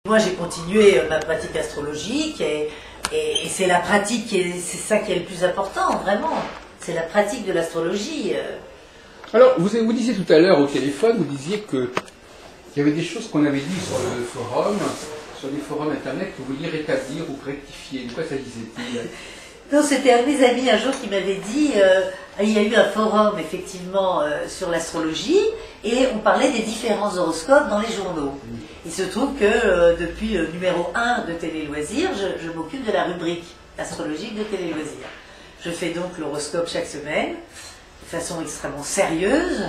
Moi, j'ai continué ma pratique astrologique et c'est la pratique, c'est ça qui est le plus important, vraiment. C'est la pratique de l'astrologie. Alors, vous disiez tout à l'heure au téléphone, vous disiez qu'il y avait des choses qu'on avait dites sur le forum, sur les forums internet, que vous vouliez rétablir ou rectifier. De quoi s'agissait-il? Non, c'était un de mes amis un jour qui m'avait dit, il y a eu un forum effectivement sur l'astrologie et on parlait des différents horoscopes dans les journaux. Il se trouve que depuis le numéro 1 de Télé Loisirs, je m'occupe de la rubrique astrologique de Télé Loisirs. Je fais donc l'horoscope chaque semaine, de façon extrêmement sérieuse,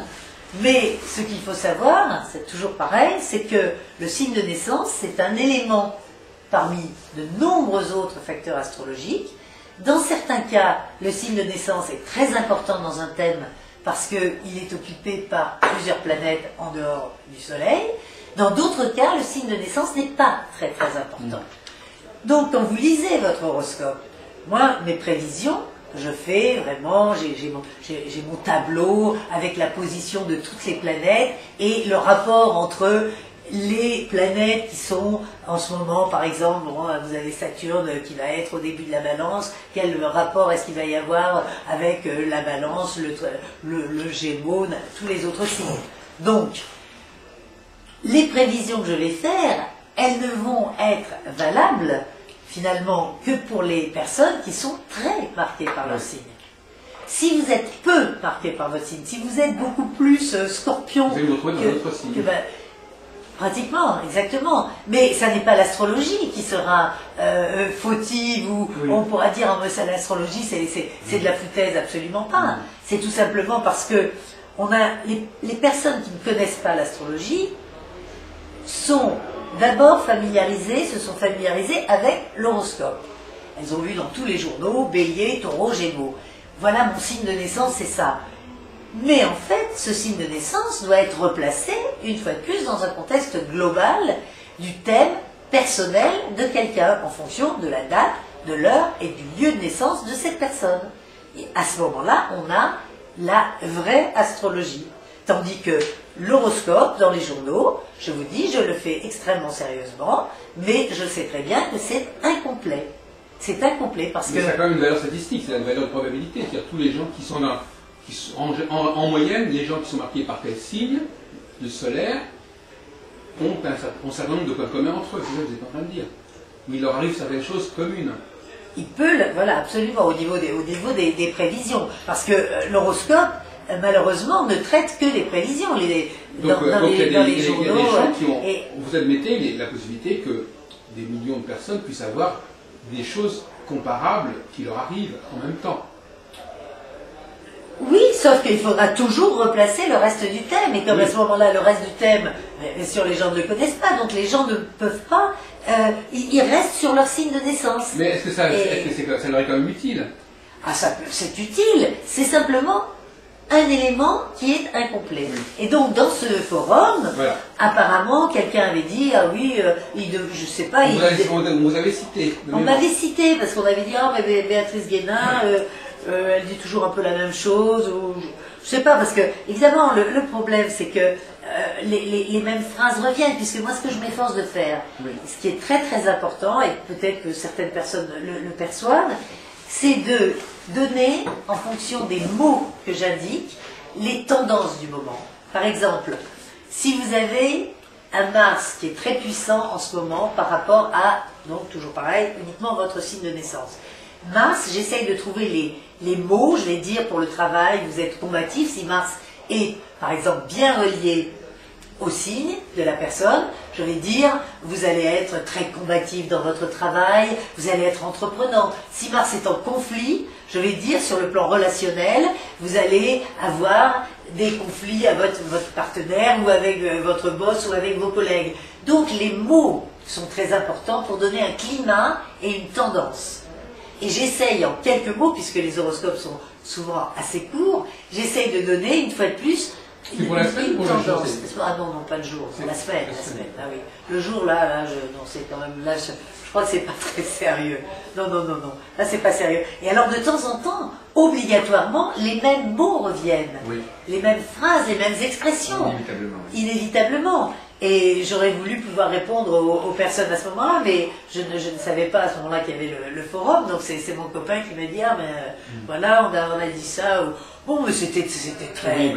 mais ce qu'il faut savoir, c'est toujours pareil, c'est que le signe de naissance, c'est un élément parmi de nombreux autres facteurs astrologiques. Dans certains cas, le signe de naissance est très important dans un thème parce qu'il est occupé par plusieurs planètes en dehors du Soleil. Dans d'autres cas, le signe de naissance n'est pas très important. Donc, quand vous lisez votre horoscope, moi, mes prévisions, je fais vraiment, j'ai mon tableau avec la position de toutes les planètes et le rapport entre les planètes qui sont en ce moment, par exemple, bon, vous avez Saturne qui va être au début de la balance, quel rapport est-ce qu'il va y avoir avec la balance, le Gémeaux, tous les autres signes. Donc, les prévisions que je vais faire, elles ne vont être valables finalement que pour les personnes qui sont très marquées par leur signe. Si vous êtes peu marqué par votre signe, si vous êtes beaucoup plus scorpion vous allez vous retrouver dans votre signe. Pratiquement, exactement. Mais ça n'est pas l'astrologie qui sera fautive ou on pourra dire oh, ça l'astrologie c'est de la foutaise, absolument pas. C'est tout simplement parce que on a les personnes qui ne connaissent pas l'astrologie sont d'abord se sont familiarisées avec l'horoscope. Elles ont vu dans tous les journaux Bélier, Taureau, Gémeaux. Voilà mon signe de naissance, c'est ça. Mais en fait, ce signe de naissance doit être replacé, une fois de plus, dans un contexte global du thème personnel de quelqu'un, en fonction de la date, de l'heure et du lieu de naissance de cette personne. Et à ce moment-là, on a la vraie astrologie. Tandis que l'horoscope, dans les journaux, je vous dis, je le fais extrêmement sérieusement, mais je sais très bien que c'est incomplet. C'est incomplet parce que... ça a quand même une valeur statistique, c'est une valeur de probabilité. C'est-à-dire tous les gens qui sont dans... En moyenne, les gens qui sont marqués par tel signe de solaire ont un certain nombre de points communs entre eux, c'est ça que vous êtes en train de dire. Mais il leur arrive certaines choses communes. Il peut, voilà, absolument, au niveau des prévisions. Parce que l'horoscope, malheureusement, ne traite que les prévisions. Dans les journaux. Il y a des gens qui ont... Vous admettez la possibilité que des millions de personnes puissent avoir des choses comparables qui leur arrivent en même temps. Oui, sauf qu'il faudra toujours replacer le reste du thème. Et comme à ce moment-là, le reste du thème, bien sûr, les gens ne le connaissent pas, donc les gens ne peuvent pas... ils restent sur leur signe de naissance. Mais est-ce que ça leur est quand même utile? Ah, c'est utile. C'est simplement un élément qui est incomplet. Et donc, dans ce forum, apparemment, quelqu'un avait dit, ah oui, je sais pas... On vous avait cité. On m'avait cité, parce qu'on avait dit, ah, mais Béatrice Guénin... elle dit toujours un peu la même chose, ou je sais pas, parce que évidemment le problème c'est que les mêmes phrases reviennent, puisque moi ce que je m'efforce de faire, ce qui est très très important, et peut-être que certaines personnes le perçoivent, c'est de donner, en fonction des mots que j'indique, les tendances du moment. Par exemple, si vous avez un Mars qui est très puissant en ce moment par rapport à, donc toujours pareil, uniquement votre signe de naissance. Mars, j'essaye de trouver les mots, je vais dire pour le travail, vous êtes combatif, si Mars est par exemple bien relié au signe de la personne, je vais dire vous allez être très combatif dans votre travail, vous allez être entreprenant. Si Mars est en conflit, je vais dire sur le plan relationnel, vous allez avoir des conflits avec votre partenaire ou avec votre boss ou avec vos collègues. Donc les mots sont très importants pour donner un climat et une tendance. Et j'essaye en quelques mots, puisque les horoscopes sont souvent assez courts, j'essaye de donner une fois de plus une tendance. Ah non, non, pas le jour, la semaine. Ah oui. Le jour là, non, c'est quand même là, je crois que c'est pas très sérieux. Non, là c'est pas sérieux. Et alors de temps en temps, obligatoirement, les mêmes mots reviennent, les mêmes phrases, les mêmes expressions, inévitablement. Et j'aurais voulu pouvoir répondre aux personnes à ce moment-là, mais je ne savais pas à ce moment-là qu'il y avait le forum, donc c'est mon copain qui m'a dit, ah mais voilà, on a dit ça, bon mais c'était très, Oui,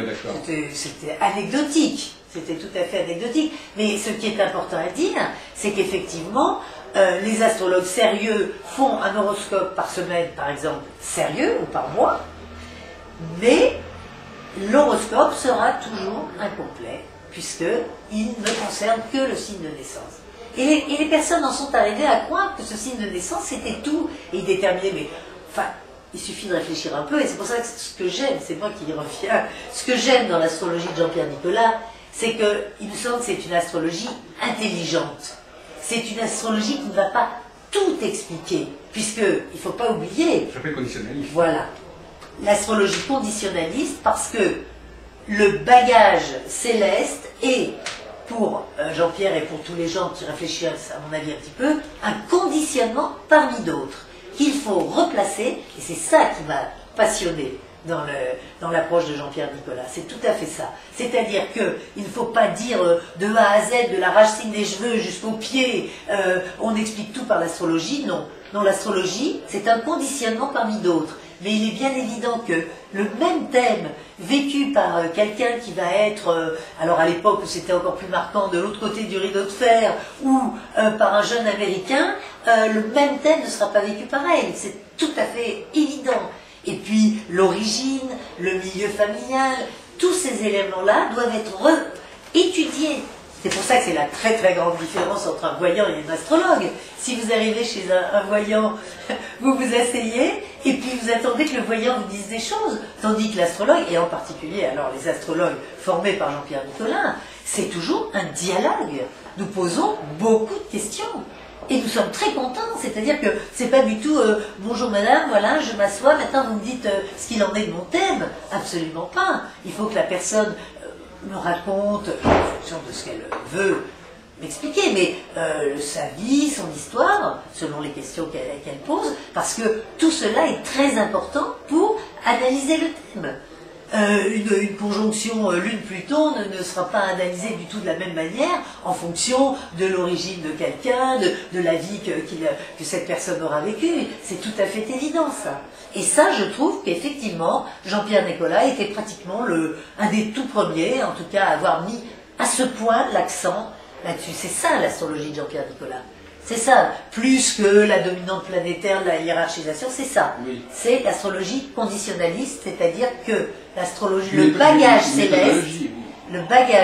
c'était anecdotique, c'était tout à fait anecdotique, mais ce qui est important à dire, c'est qu'effectivement, les astrologues sérieux font un horoscope par semaine, par exemple, sérieux, ou par mois, mais l'horoscope sera toujours incomplet, puisqu'il ne concerne que le signe de naissance. Et les personnes en sont arrivées à croire que ce signe de naissance, c'était tout, et ils déterminaient, mais enfin, il suffit de réfléchir un peu, et c'est pour ça que ce que j'aime, c'est moi qui y reviens, ce que j'aime dans l'astrologie de Jean-Pierre Nicolas, c'est qu'il me semble que c'est une astrologie intelligente. C'est une astrologie qui ne va pas tout expliquer, puisqu'il ne faut pas oublier... Je m'appelle conditionnaliste. Voilà. L'astrologie conditionnaliste, parce que le bagage céleste est, pour Jean-Pierre et pour tous les gens qui réfléchissent, à mon avis, un petit peu, un conditionnement parmi d'autres, qu'il faut replacer, et c'est ça qui m'a passionné dans l'approche de Jean-Pierre Nicolas. C'est tout à fait ça. C'est-à-dire qu'il ne faut pas dire de A à Z, de la racine des cheveux jusqu'aux pieds, on explique tout par l'astrologie. Non. Non, l'astrologie, c'est un conditionnement parmi d'autres. Mais il est bien évident que le même thème vécu par quelqu'un qui va être, alors à l'époque où c'était encore plus marquant, de l'autre côté du rideau de fer, ou par un jeune américain, le même thème ne sera pas vécu pareil. C'est tout à fait évident. Et puis l'origine, le milieu familial, tous ces éléments-là doivent être étudiés. C'est pour ça que c'est la très très grande différence entre un voyant et un astrologue. Si vous arrivez chez un voyant, vous vous asseyez et puis vous attendez que le voyant vous dise des choses. Tandis que l'astrologue, et en particulier alors les astrologues formés par Jean-Pierre Nicolas, c'est toujours un dialogue. Nous posons beaucoup de questions. Et nous sommes très contents, c'est-à-dire que c'est pas du tout bonjour madame, voilà, je m'assois, maintenant vous me dites ce qu'il en est de mon thème. Absolument pas. Il faut que la personne me raconte, en fonction de ce qu'elle veut m'expliquer, mais sa vie, son histoire, selon les questions qu'elle pose, parce que tout cela est très important pour analyser le thème. Une conjonction Lune-Pluton ne sera pas analysée du tout de la même manière en fonction de l'origine de quelqu'un, de la vie que cette personne aura vécue. C'est tout à fait évident ça. Et ça, je trouve qu'effectivement, Jean-Pierre Nicolas était pratiquement un des tout premiers, en tout cas, à avoir mis à ce point l'accent là-dessus. C'est ça l'astrologie de Jean-Pierre Nicolas. C'est ça, plus que la dominante planétaire, la hiérarchisation, c'est ça. Oui. C'est l'astrologie conditionnaliste, c'est-à-dire que l'astrologie, le bagage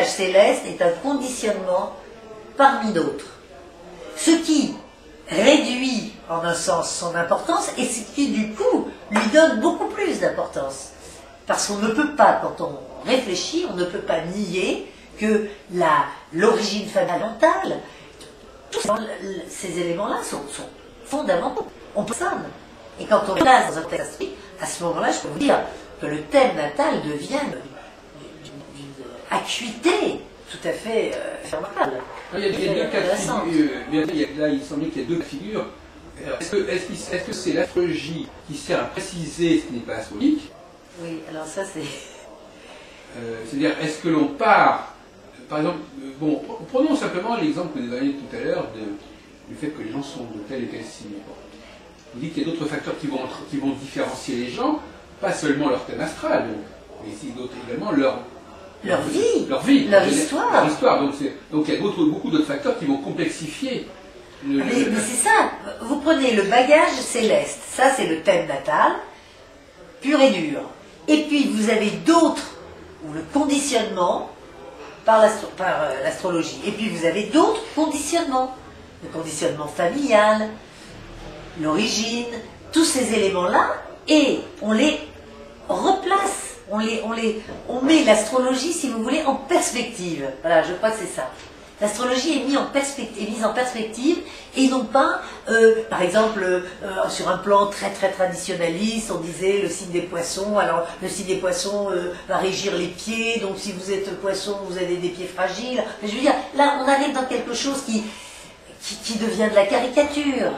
céleste est un conditionnement parmi d'autres. Ce qui réduit en un sens son importance et ce qui du coup lui donne beaucoup plus d'importance. Parce qu'on ne peut pas, quand on réfléchit, on ne peut pas nier que l'origine fondamentale, tous ces éléments-là sont fondamentaux. On peut ça. Et quand on place dans un texte astrologique, à ce moment-là, je peux vous dire que le thème natal devient d'une acuité tout à fait remarquable. Il y a deux cas de figure. Là, il semblait qu'il y a deux cas de figure. Est-ce que c'est l'astrologie qui sert à préciser ce qui n'est pas astrologique? Oui, alors ça c'est... c'est-à-dire, est-ce que l'on part... Par exemple, bon, prenons simplement l'exemple que vous avez donné tout à l'heure du fait que les gens sont de tel et tel signe. Vous dites qu'il y a d'autres facteurs qui vont différencier les gens, pas seulement leur thème astral, mais aussi d'autres également leur vie, leur histoire. Donc il y a beaucoup d'autres facteurs qui vont complexifier. Mais c'est ça, vous prenez le bagage céleste, ça c'est le thème natal, pur et dur. Et puis vous avez d'autres, ou le conditionnement, par l'astrologie. Et puis vous avez d'autres conditionnements. Le conditionnement familial, l'origine, tous ces éléments-là, et on les replace. On met l'astrologie, si vous voulez, en perspective. Voilà, je crois que c'est ça. L'astrologie est mise en perspective et non pas, par exemple, sur un plan très très traditionnaliste, on disait le signe des poissons, alors le signe des poissons va régir les pieds, donc si vous êtes poisson, vous avez des pieds fragiles. Mais je veux dire, là on arrive dans quelque chose qui devient de la caricature.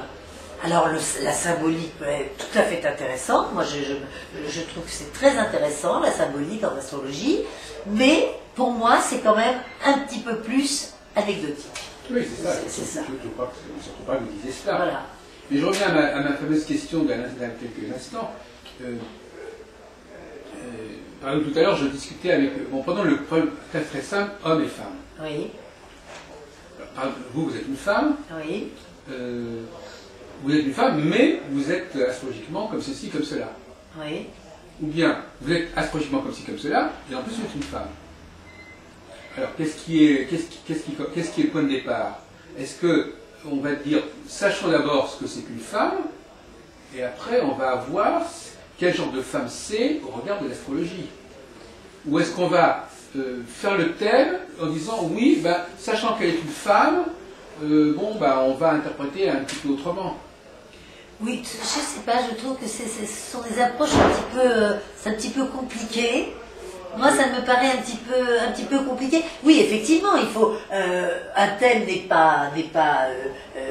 Alors la symbolique est tout à fait intéressante, moi je trouve que c'est très intéressant la symbolique en astrologie, mais pour moi c'est quand même un petit peu plus anecdotique. Oui, c'est ça. C'est ça. Je crois que c'est surtout pas que vous disiez cela. Voilà. Mais je reviens à ma fameuse question d'il y a quelques instants. Par exemple, tout à l'heure, je discutais avec... Bon, prenons le problème très très simple, hommes et femmes. Oui. Par exemple, vous êtes une femme. Oui. Vous êtes une femme, mais vous êtes astrologiquement comme ceci, comme cela. Oui. Ou bien, vous êtes astrologiquement comme ci, comme cela, et en plus vous êtes une femme. Alors, qu'est-ce qui est le point de départ? Est-ce que, on va dire, sachons d'abord ce que c'est qu'une femme, et après on va voir quel genre de femme c'est au regard de l'astrologie? Ou est-ce qu'on va faire le thème en disant, oui, ben, sachant qu'elle est une femme, bon, ben, on va interpréter un petit peu autrement? Oui, je sais pas, je trouve que ce sont des approches un petit peu compliquées. Moi, ça me paraît un petit peu compliqué. Oui, effectivement, il faut un thème n'est pas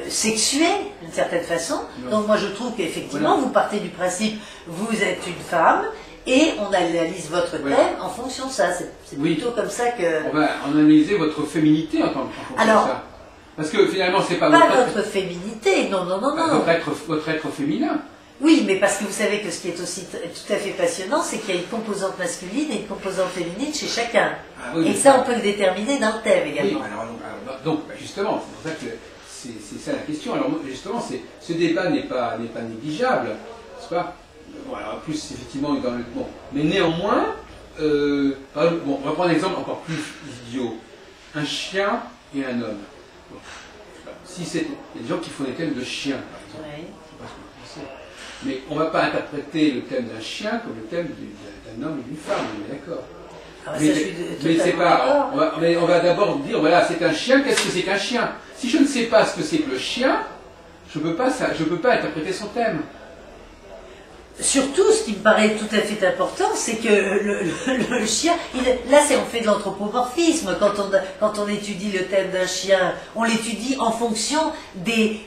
sexué d'une certaine façon. Non. Donc moi, je trouve qu'effectivement, Voilà. vous partez du principe, vous êtes une femme et on analyse votre thème Voilà. en fonction de ça. C'est Oui. plutôt comme ça que. On va analyser votre féminité en tant que Alors, ça. Parce que finalement, c'est pas, Pas votre féminité, non, non, non, non. votre être féminin. Oui, mais parce que vous savez que ce qui est aussi tout à fait passionnant, c'est qu'il y a une composante masculine et une composante féminine chez chacun. Ah oui, Et mais ça, on peut le déterminer dans le thème Oui, également. donc, justement, c'est pour ça que c'est ça la question. Alors justement, ce débat n'est pas négligeable, n'est-ce pas? Bon, alors en plus, effectivement, dans le bon, mais néanmoins, par exemple, bon, on va prendre un exemple encore plus idiot. Un chien et un homme. Bon, si c'est, il y a des gens qui font des thèmes de chiens, par exemple. Oui. Je sais pas ce que vous pensez. Mais on ne va pas interpréter le thème d'un chien comme le thème d'un homme ou d'une femme, on est d'accord. Ah, bah, Mais, ça, je suis mais c'est totalement pas. d'accord. On va d'abord dire, voilà, c'est un chien, qu'est-ce que c'est qu'un chien? Si je ne sais pas ce que c'est que le chien, je peux pas interpréter son thème. Surtout, ce qui me paraît tout à fait important, c'est que le chien, là, on fait de l'anthropomorphisme. Quand on étudie le thème d'un chien, on l'étudie en fonction des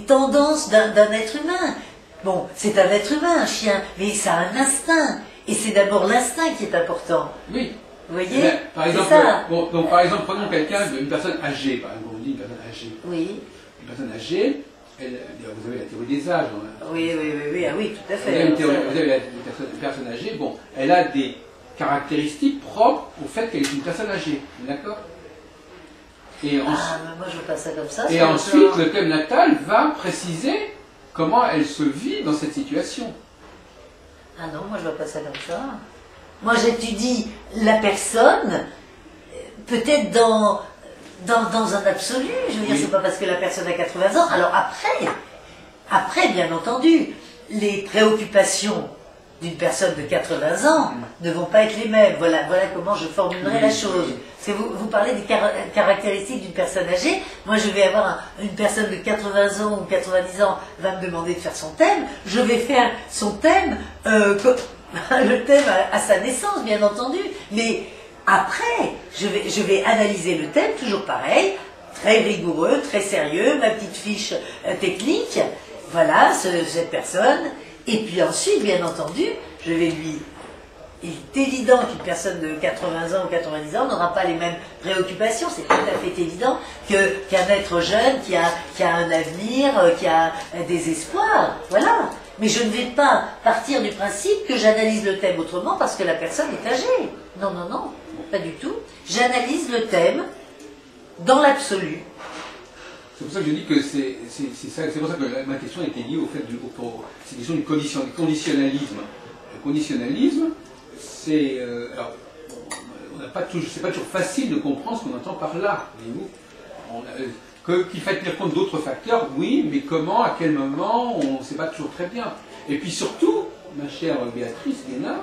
tendances d'un être humain. Bon, c'est un être humain, un chien, mais ça a un instinct. Et c'est d'abord l'instinct qui est important. Oui. Vous voyez? Eh bien, par exemple, C'est ça. bon, donc par exemple, prenons une personne âgée, par exemple, on dit une personne âgée. Oui, Une personne âgée, vous avez la théorie des âges. oui, ah oui, tout à Vous avez, fait. vous avez une personne âgée, bon, elle a des caractéristiques propres au fait qu'elle est une personne âgée, d'accord? Et, Ah, mais moi je vois pas ça comme ça. et sur le ensuite, plan. le thème natal va préciser comment elle se vit dans cette situation. Ah non, moi je vois pas ça comme ça. Moi j'étudie la personne, peut-être dans un absolu. Je veux dire, Oui. c'est pas parce que la personne a 80 ans. Alors après, bien entendu, les préoccupations d'une personne de 80 ans ne vont pas être les mêmes. Voilà comment je formulerai la chose. Parce que vous parlez des caractéristiques d'une personne âgée. Moi, je vais avoir une personne de 80 ans ou 90 ans va me demander de faire son thème. Je vais faire son thème, le thème à sa naissance, bien entendu. Mais après, je vais analyser le thème, toujours pareil, très rigoureux, très sérieux, ma petite fiche technique. Voilà, cette personne. Et puis ensuite, bien entendu, je vais lui... Il est évident qu'une personne de 80 ans ou 90 ans n'aura pas les mêmes préoccupations. C'est tout à fait évident qu'un être jeune qui a un avenir, qui a des espoirs. Voilà. Mais je ne vais pas partir du principe que j'analyse le thème autrement parce que la personne est âgée. Non, non, non, pas du tout. J'analyse le thème dans l'absolu. C'est pour ça que je dis que c'est pour ça que ma question était liée au fait c'est question du conditionnalisme. Le conditionnalisme, c'est alors, c'est pas toujours facile de comprendre ce qu'on entend par là, voyez-vous. Qu'il faille tenir compte d'autres facteurs, oui, mais comment, à quel moment, on ne sait pas toujours très bien. Et puis surtout, ma chère Béatrice Guénard,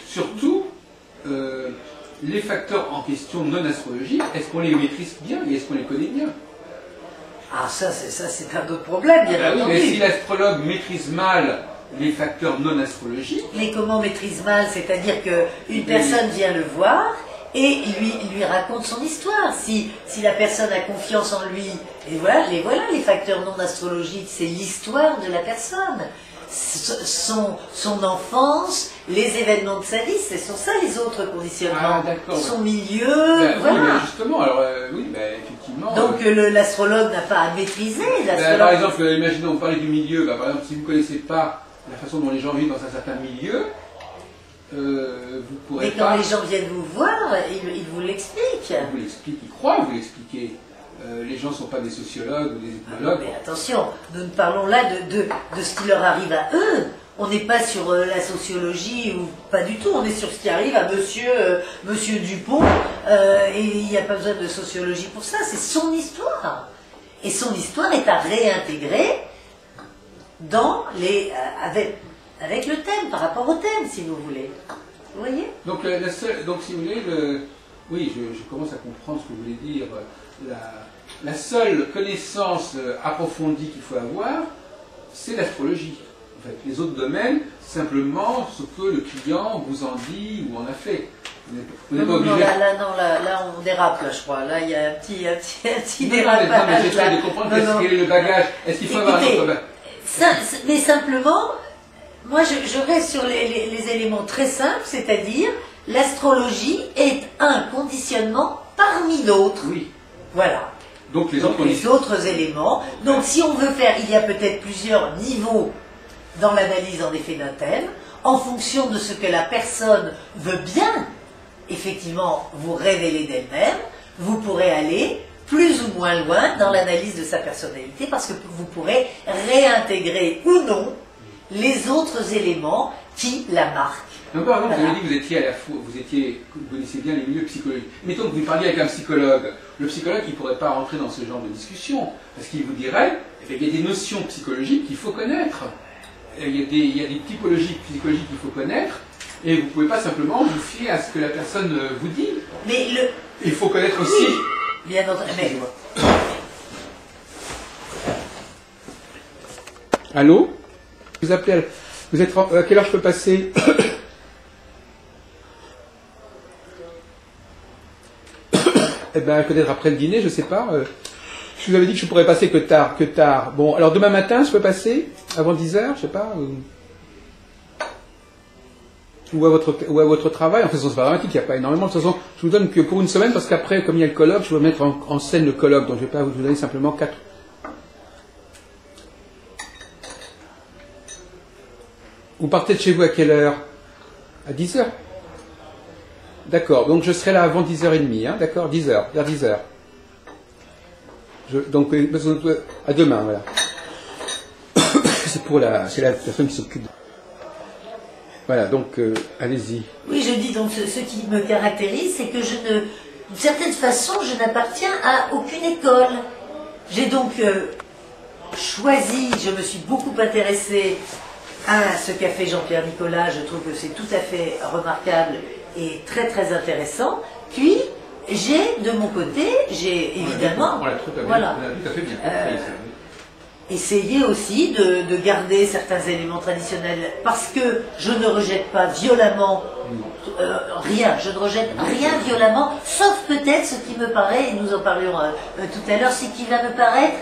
surtout, les facteurs en question non astrologiques, est-ce qu'on les maîtrise bien et est-ce qu'on les connaît bien? Ah, ça c'est un autre problème, bien Ah oui, entendu. mais si l'astrologue maîtrise mal les facteurs non astrologiques, Mais comment maîtrise mal? C'est-à-dire qu'une personne vient le voir et lui raconte son histoire. Si la personne a confiance en lui, et voilà les facteurs non astrologiques, c'est l'histoire de la personne. son enfance, les événements de sa vie, ce sont ça les autres conditionnements. Son milieu, voilà. Oui, mais justement, alors oui, effectivement. Donc l'astrologue n'a pas à maîtriser. Par exemple, imaginons, on parlait du milieu, par exemple, si vous ne connaissez pas la façon dont les gens vivent dans un certain milieu, vous pourrez mais quand les gens viennent vous voir, ils vous l'expliquent. Ils vous l'expliquent, ils croient vous l'expliquer. Les gens ne sont pas des sociologues ou des ethnologues. Mais attention, nous parlons là de ce qui leur arrive à eux. On n'est pas sur la sociologie, ou pas du tout, on est sur ce qui arrive à monsieur Dupont, et il n'y a pas besoin de sociologie pour ça, c'est son histoire. Et son histoire est à réintégrer dans avec le thème, par rapport au thème, si vous voulez. Vous voyez? Donc, si vous voulez, oui, je commence à comprendre ce que vous voulez dire. La seule connaissance approfondie qu'il faut avoir, c'est l'astrologie. En fait, les autres domaines, simplement ce que le client vous en dit ou en a fait. Vous n'êtes pas obligé. Là, on dérape, là, je crois. Là, il y a un petit dérapage. Non, mais j'essaie de comprendre quel est le bagage. Est-ce qu'il faut avoir un autre bagage? Mais simplement, moi, je reste sur les éléments très simples, c'est-à-dire, l'astrologie est un conditionnement parmi d'autres. Oui. Voilà. Donc les autres éléments. Donc si on veut faire, il y a peut-être plusieurs niveaux dans l'analyse en effet d'un thème, en fonction de ce que la personne veut bien, effectivement, vous révéler d'elle-même, vous pourrez aller plus ou moins loin dans l'analyse de sa personnalité, parce que vous pourrez réintégrer ou non les autres éléments qui la marquent. Donc, par exemple, vous avez dit que vous connaissez bien les milieux psychologiques. Mettons que vous parliez avec un psychologue. Le psychologue, il ne pourrait pas rentrer dans ce genre de discussion, parce qu'il vous dirait, il y a des notions psychologiques qu'il faut connaître. Il y a des typologies psychologiques qu'il faut connaître, et vous ne pouvez pas simplement vous fier à ce que la personne vous dit. Mais il faut connaître aussi... Bien entendu. Allô? Vous appelez à quelle heure je peux passer? Eh bien, peut-être après le dîner, je ne sais pas. Je vous avais dit que je pourrais passer que tard. Bon, alors demain matin, je peux passer avant 10h, je ne sais pas. Ou à votre travail. En fait, c'est pas dramatique, il n'y a pas énormément. De toute façon, je vous donne que pour une semaine, parce qu'après, comme il y a le colloque, je vais mettre en scène le colloque. Donc, je ne vais pas vous donner simplement 4. Vous partez de chez vous à quelle heure? À 10h. D'accord, donc je serai là avant 10h30, hein, d'accord, 10h, vers 10h. Donc, à demain, voilà. C'est la personne qui s'occupe. Voilà, donc, allez-y. Oui, je dis donc, ce qui me caractérise, c'est que d'une certaine façon, je n'appartiens à aucune école. J'ai donc choisi, je me suis beaucoup intéressée à ce qu'a fait Jean-Pierre Nicolas, je trouve que c'est tout à fait remarquable et très très intéressant. Puis, de mon côté, j'ai évidemment essayé aussi de garder certains éléments traditionnels, parce que je ne rejette pas violemment rien, je ne rejette rien violemment, sauf peut-être ce qui me paraît, et nous en parlions tout à l'heure, ce qui va me paraître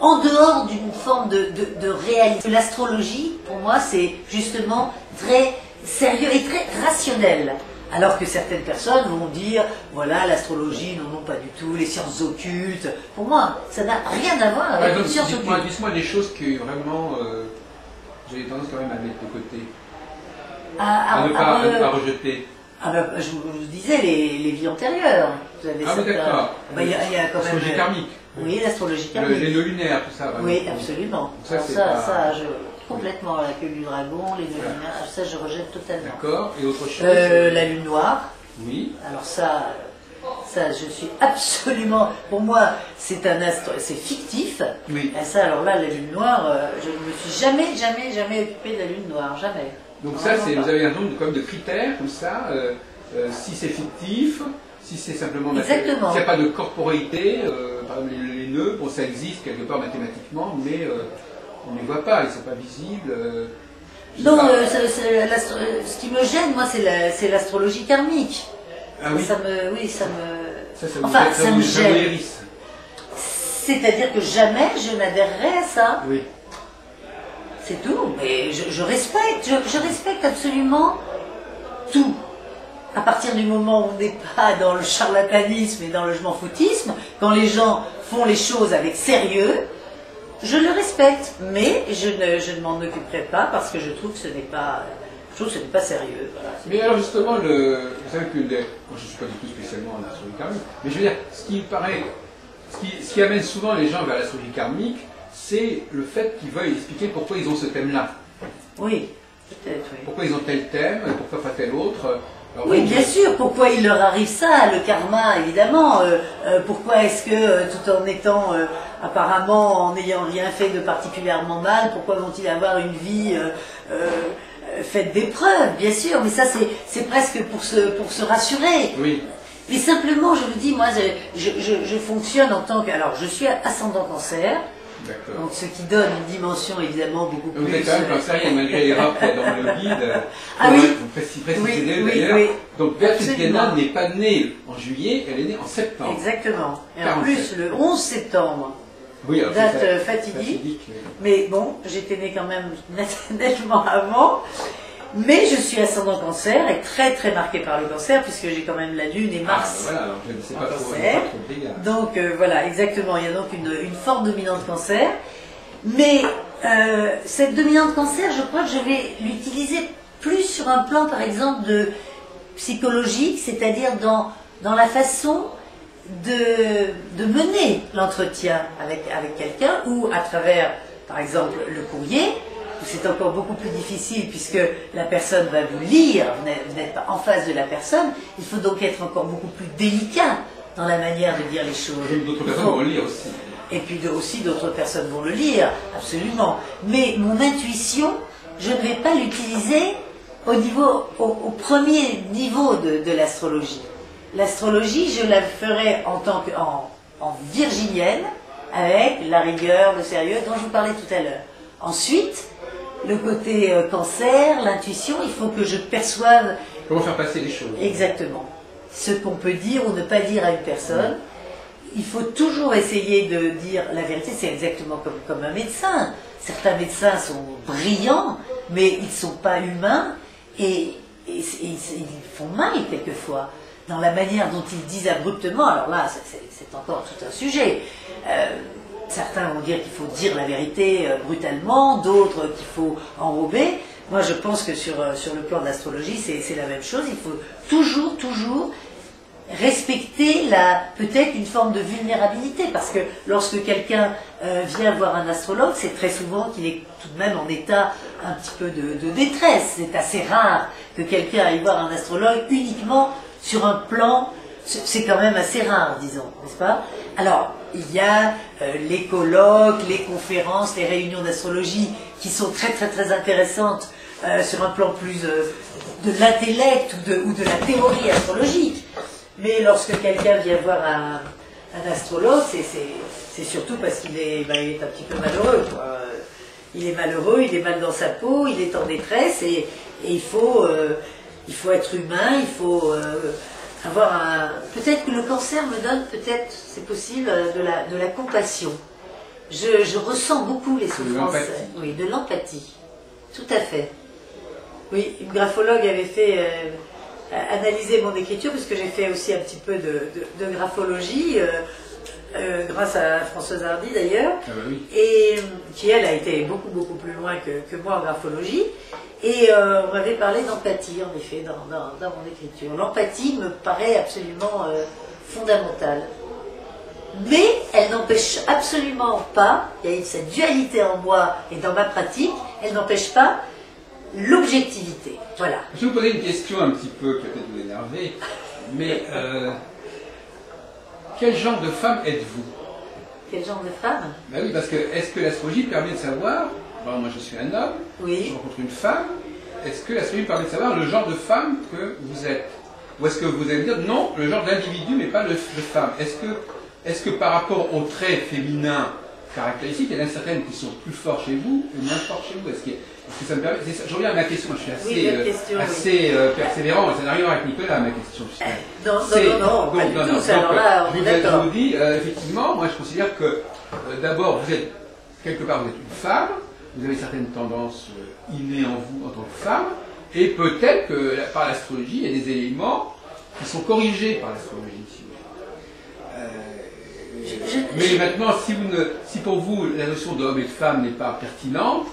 en dehors d'une forme de réalité. L'astrologie, pour moi, c'est justement très sérieux et très rationnel. Alors que certaines personnes vont dire, voilà, l'astrologie, non, pas du tout, les sciences occultes. Pour moi, ça n'a rien à voir avec les sciences occultes. Dites-moi des choses que vraiment, j'ai tendance quand même à mettre de côté. À ne pas rejeter. Je vous disais, les vies antérieures. Vous avez oui, d'accord. Il y a quand même... L'astrologie karmique. Oui, l'astrologie karmique. Les nœuds lunaires, tout ça. Oui, absolument. Ça, complètement, la queue du dragon, les nœuds lunaires, ça je rejette totalement. D'accord, et autre chose la lune noire. Oui. Alors ça, je suis absolument... Pour moi, c'est fictif. Oui. Et ça, alors là, la lune noire, je ne me suis jamais occupée de la lune noire, jamais. Donc ça, vous avez un nombre de critères, comme ça, si c'est fictif, si c'est simplement... Exactement. S'il n'y a pas de corporéité, par exemple les nœuds, bon, ça existe quelque part mathématiquement, mais on ne les voit pas, ils ne sont pas visibles. Non, ce qui me gêne, moi, c'est l'astrologie karmique. Ah oui. Ça me gêne. C'est-à-dire que jamais je n'adhérerai à ça. Oui. C'est tout. Mais je respecte, je respecte absolument tout. À partir du moment où on n'est pas dans le charlatanisme et dans le je m'en foutisme, quand les gens font les choses avec sérieux, je le respecte, mais je ne m'en occuperai pas parce que je trouve que ce n'est pas, sérieux. Voilà. Mais alors justement, vous savez que moi je ne suis pas du tout spécialement en astrologie karmique, mais je veux dire, ce qui me paraît, ce qui amène souvent les gens vers l'astrologie karmique, c'est le fait qu'ils veuillent expliquer pourquoi ils ont ce thème-là. Oui, peut-être, oui. Pourquoi ils ont tel thème, pourquoi pas tel autre. Alors, oui, bien sûr. Pourquoi il leur arrive ça, le karma, évidemment. Pourquoi est-ce que, tout en étant apparemment, en n'ayant rien fait de particulièrement mal, pourquoi vont-ils avoir une vie faite d'épreuves, bien sûr. Mais ça, c'est presque pour se rassurer. Oui. Mais simplement, je vous dis, moi, je fonctionne en tant que... Alors, je suis ascendant cancer. Donc, ce qui donne une dimension évidemment beaucoup plus... Vous êtes quand même cancer, malgré les rapports dans le guide. Ah oui. Vous précisez d'ailleurs. Oui. Donc, Béatrice Guénin n'est pas née en juillet, elle est née en septembre. Exactement. Et 47. en plus, le 11 septembre. Oui, alors Date fatidique. Mais bon, j'étais née quand même nettement avant. Mais je suis ascendant cancer et très très marquée par le cancer puisque j'ai quand même la lune et Mars. Voilà, alors je ne sais pas trop de dégâts. Donc voilà, exactement, il y a donc une forte dominante cancer. Mais cette dominante cancer, je crois que je vais l'utiliser plus sur un plan par exemple de psychologique, c'est-à-dire dans la façon de mener l'entretien avec quelqu'un ou à travers par exemple le courrier. C'est encore beaucoup plus difficile puisque la personne va vous lire, vous n'êtes pas en face de la personne, il faut donc être encore beaucoup plus délicat dans la manière de dire les choses. D'autres personnes vont le lire aussi. Et puis aussi d'autres personnes vont le lire, absolument. Mais mon intuition, je ne vais pas l'utiliser au premier niveau de l'astrologie. L'astrologie, je la ferai en virginienne, avec la rigueur, le sérieux dont je vous parlais tout à l'heure. Ensuite, le côté cancer, l'intuition, il faut que je perçoive... Comment faire passer les choses. Exactement. Ce qu'on peut dire ou ne pas dire à une personne. Il faut toujours essayer de dire la vérité. C'est exactement comme un médecin. Certains médecins sont brillants, mais ils ne sont pas humains et ils font mal quelquefois dans la manière dont ils disent abruptement. Alors là, c'est encore tout un sujet. Certains vont dire qu'il faut dire la vérité brutalement, d'autres qu'il faut enrober. Moi, je pense que sur le plan de l'astrologie, c'est la même chose. Il faut toujours respecter peut-être une forme de vulnérabilité, parce que lorsque quelqu'un vient voir un astrologue, c'est très souvent qu'il est tout de même en état un petit peu de détresse. C'est assez rare que quelqu'un aille voir un astrologue uniquement sur un plan... C'est quand même assez rare, disons, n'est-ce pas? Alors, il y a les colloques, les conférences, les réunions d'astrologie qui sont très intéressantes sur un plan plus de l'intellect ou de la théorie astrologique. Mais lorsque quelqu'un vient voir un astrologue, c'est surtout parce qu'il est un petit peu malheureux, quoi. Il est malheureux, il est mal dans sa peau, il est en détresse et il faut être humain, il faut... avoir peut-être que le cancer me donne, peut-être, c'est possible, de la compassion. Je ressens beaucoup les souffrances. Oui, de l'empathie. Tout à fait. Oui, une graphologue avait fait analyser mon écriture, puisque j'ai fait aussi un petit peu de graphologie, grâce à Françoise Hardy d'ailleurs, et qui elle a été beaucoup plus loin que moi en graphologie. Et on m'avait parlé d'empathie, en effet, dans mon écriture. L'empathie me paraît absolument fondamentale. Mais elle n'empêche absolument pas, il y a cette dualité en moi et dans ma pratique, elle n'empêche pas l'objectivité. Voilà. Je vais vous poser une question un petit peu, peut-être vous énerver, mais quel genre de femme êtes-vous? Quel genre de femme? Ben oui, parce que est-ce que l'astrologie permet de savoir, bon, moi je suis un homme, oui. Je rencontre une femme, est-ce que l'astrologie permet de savoir le genre de femme que vous êtes? Ou est-ce que vous allez me dire non, le genre d'individu mais pas de femme? Est-ce que par rapport aux traits féminins caractéristiques, il y en a certaines qui sont plus forts chez vous et moins forts chez vous? Est-ce que ça me permet... Je reviens à ma question, je suis assez persévérant, ça n'a rien à voir avec Nicolas, ma question. Non, pas du tout, alors là, on est d'accord. Je vous dis, effectivement, moi je considère que d'abord, quelque part vous êtes une femme, vous avez certaines tendances innées en vous en tant que femme, et peut-être que par l'astrologie, il y a des éléments qui sont corrigés par l'astrologie. Mais maintenant, si pour vous la notion d'homme et de femme n'est pas pertinente,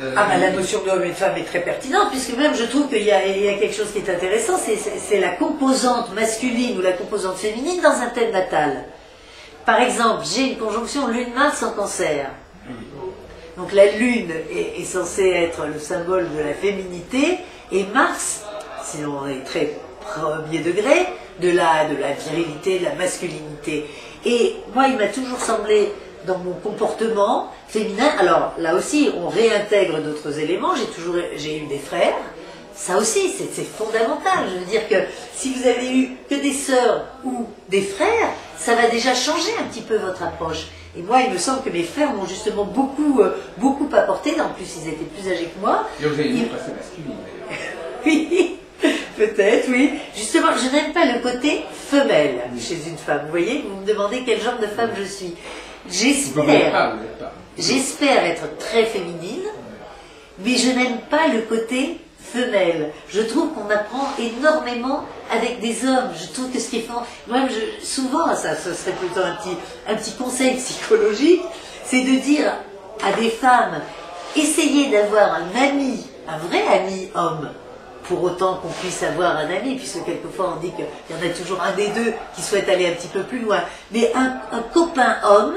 la notion d'homme et de femme est très pertinente, puisque même je trouve qu'il y a quelque chose qui est intéressant, c'est la composante masculine ou la composante féminine dans un thème natal. Par exemple, j'ai une conjonction Lune-Mars en Cancer. Donc la Lune est censée être le symbole de la féminité, et Mars, si on est très premier degré, de la virilité, de la masculinité. Et moi, il m'a toujours semblé, dans mon comportement féminin, alors là aussi, on réintègre d'autres éléments, j'ai eu des frères, ça aussi, c'est fondamental. Je veux dire que si vous avez eu que des sœurs ou des frères, ça va déjà changer un petit peu votre approche. Et moi, il me semble que mes frères m'ont justement beaucoup apporté, en plus ils étaient plus âgés que moi. Et vous avez une assez masculine, d'ailleurs. Oui, peut-être, oui. Justement, je n'aime pas le côté femelle chez une femme. Vous voyez, vous me demandez quel genre de femme je suis. J'espère être très féminine, mais je n'aime pas le côté femelle. Je trouve qu'on apprend énormément avec des hommes. Je trouve que ce qui est fort, moi, souvent, ça ce serait plutôt un petit conseil psychologique, c'est de dire à des femmes, essayez d'avoir un ami, un vrai ami homme, pour autant qu'on puisse avoir un ami, puisque quelquefois on dit qu'il y en a toujours un des deux qui souhaite aller un petit peu plus loin, mais un copain homme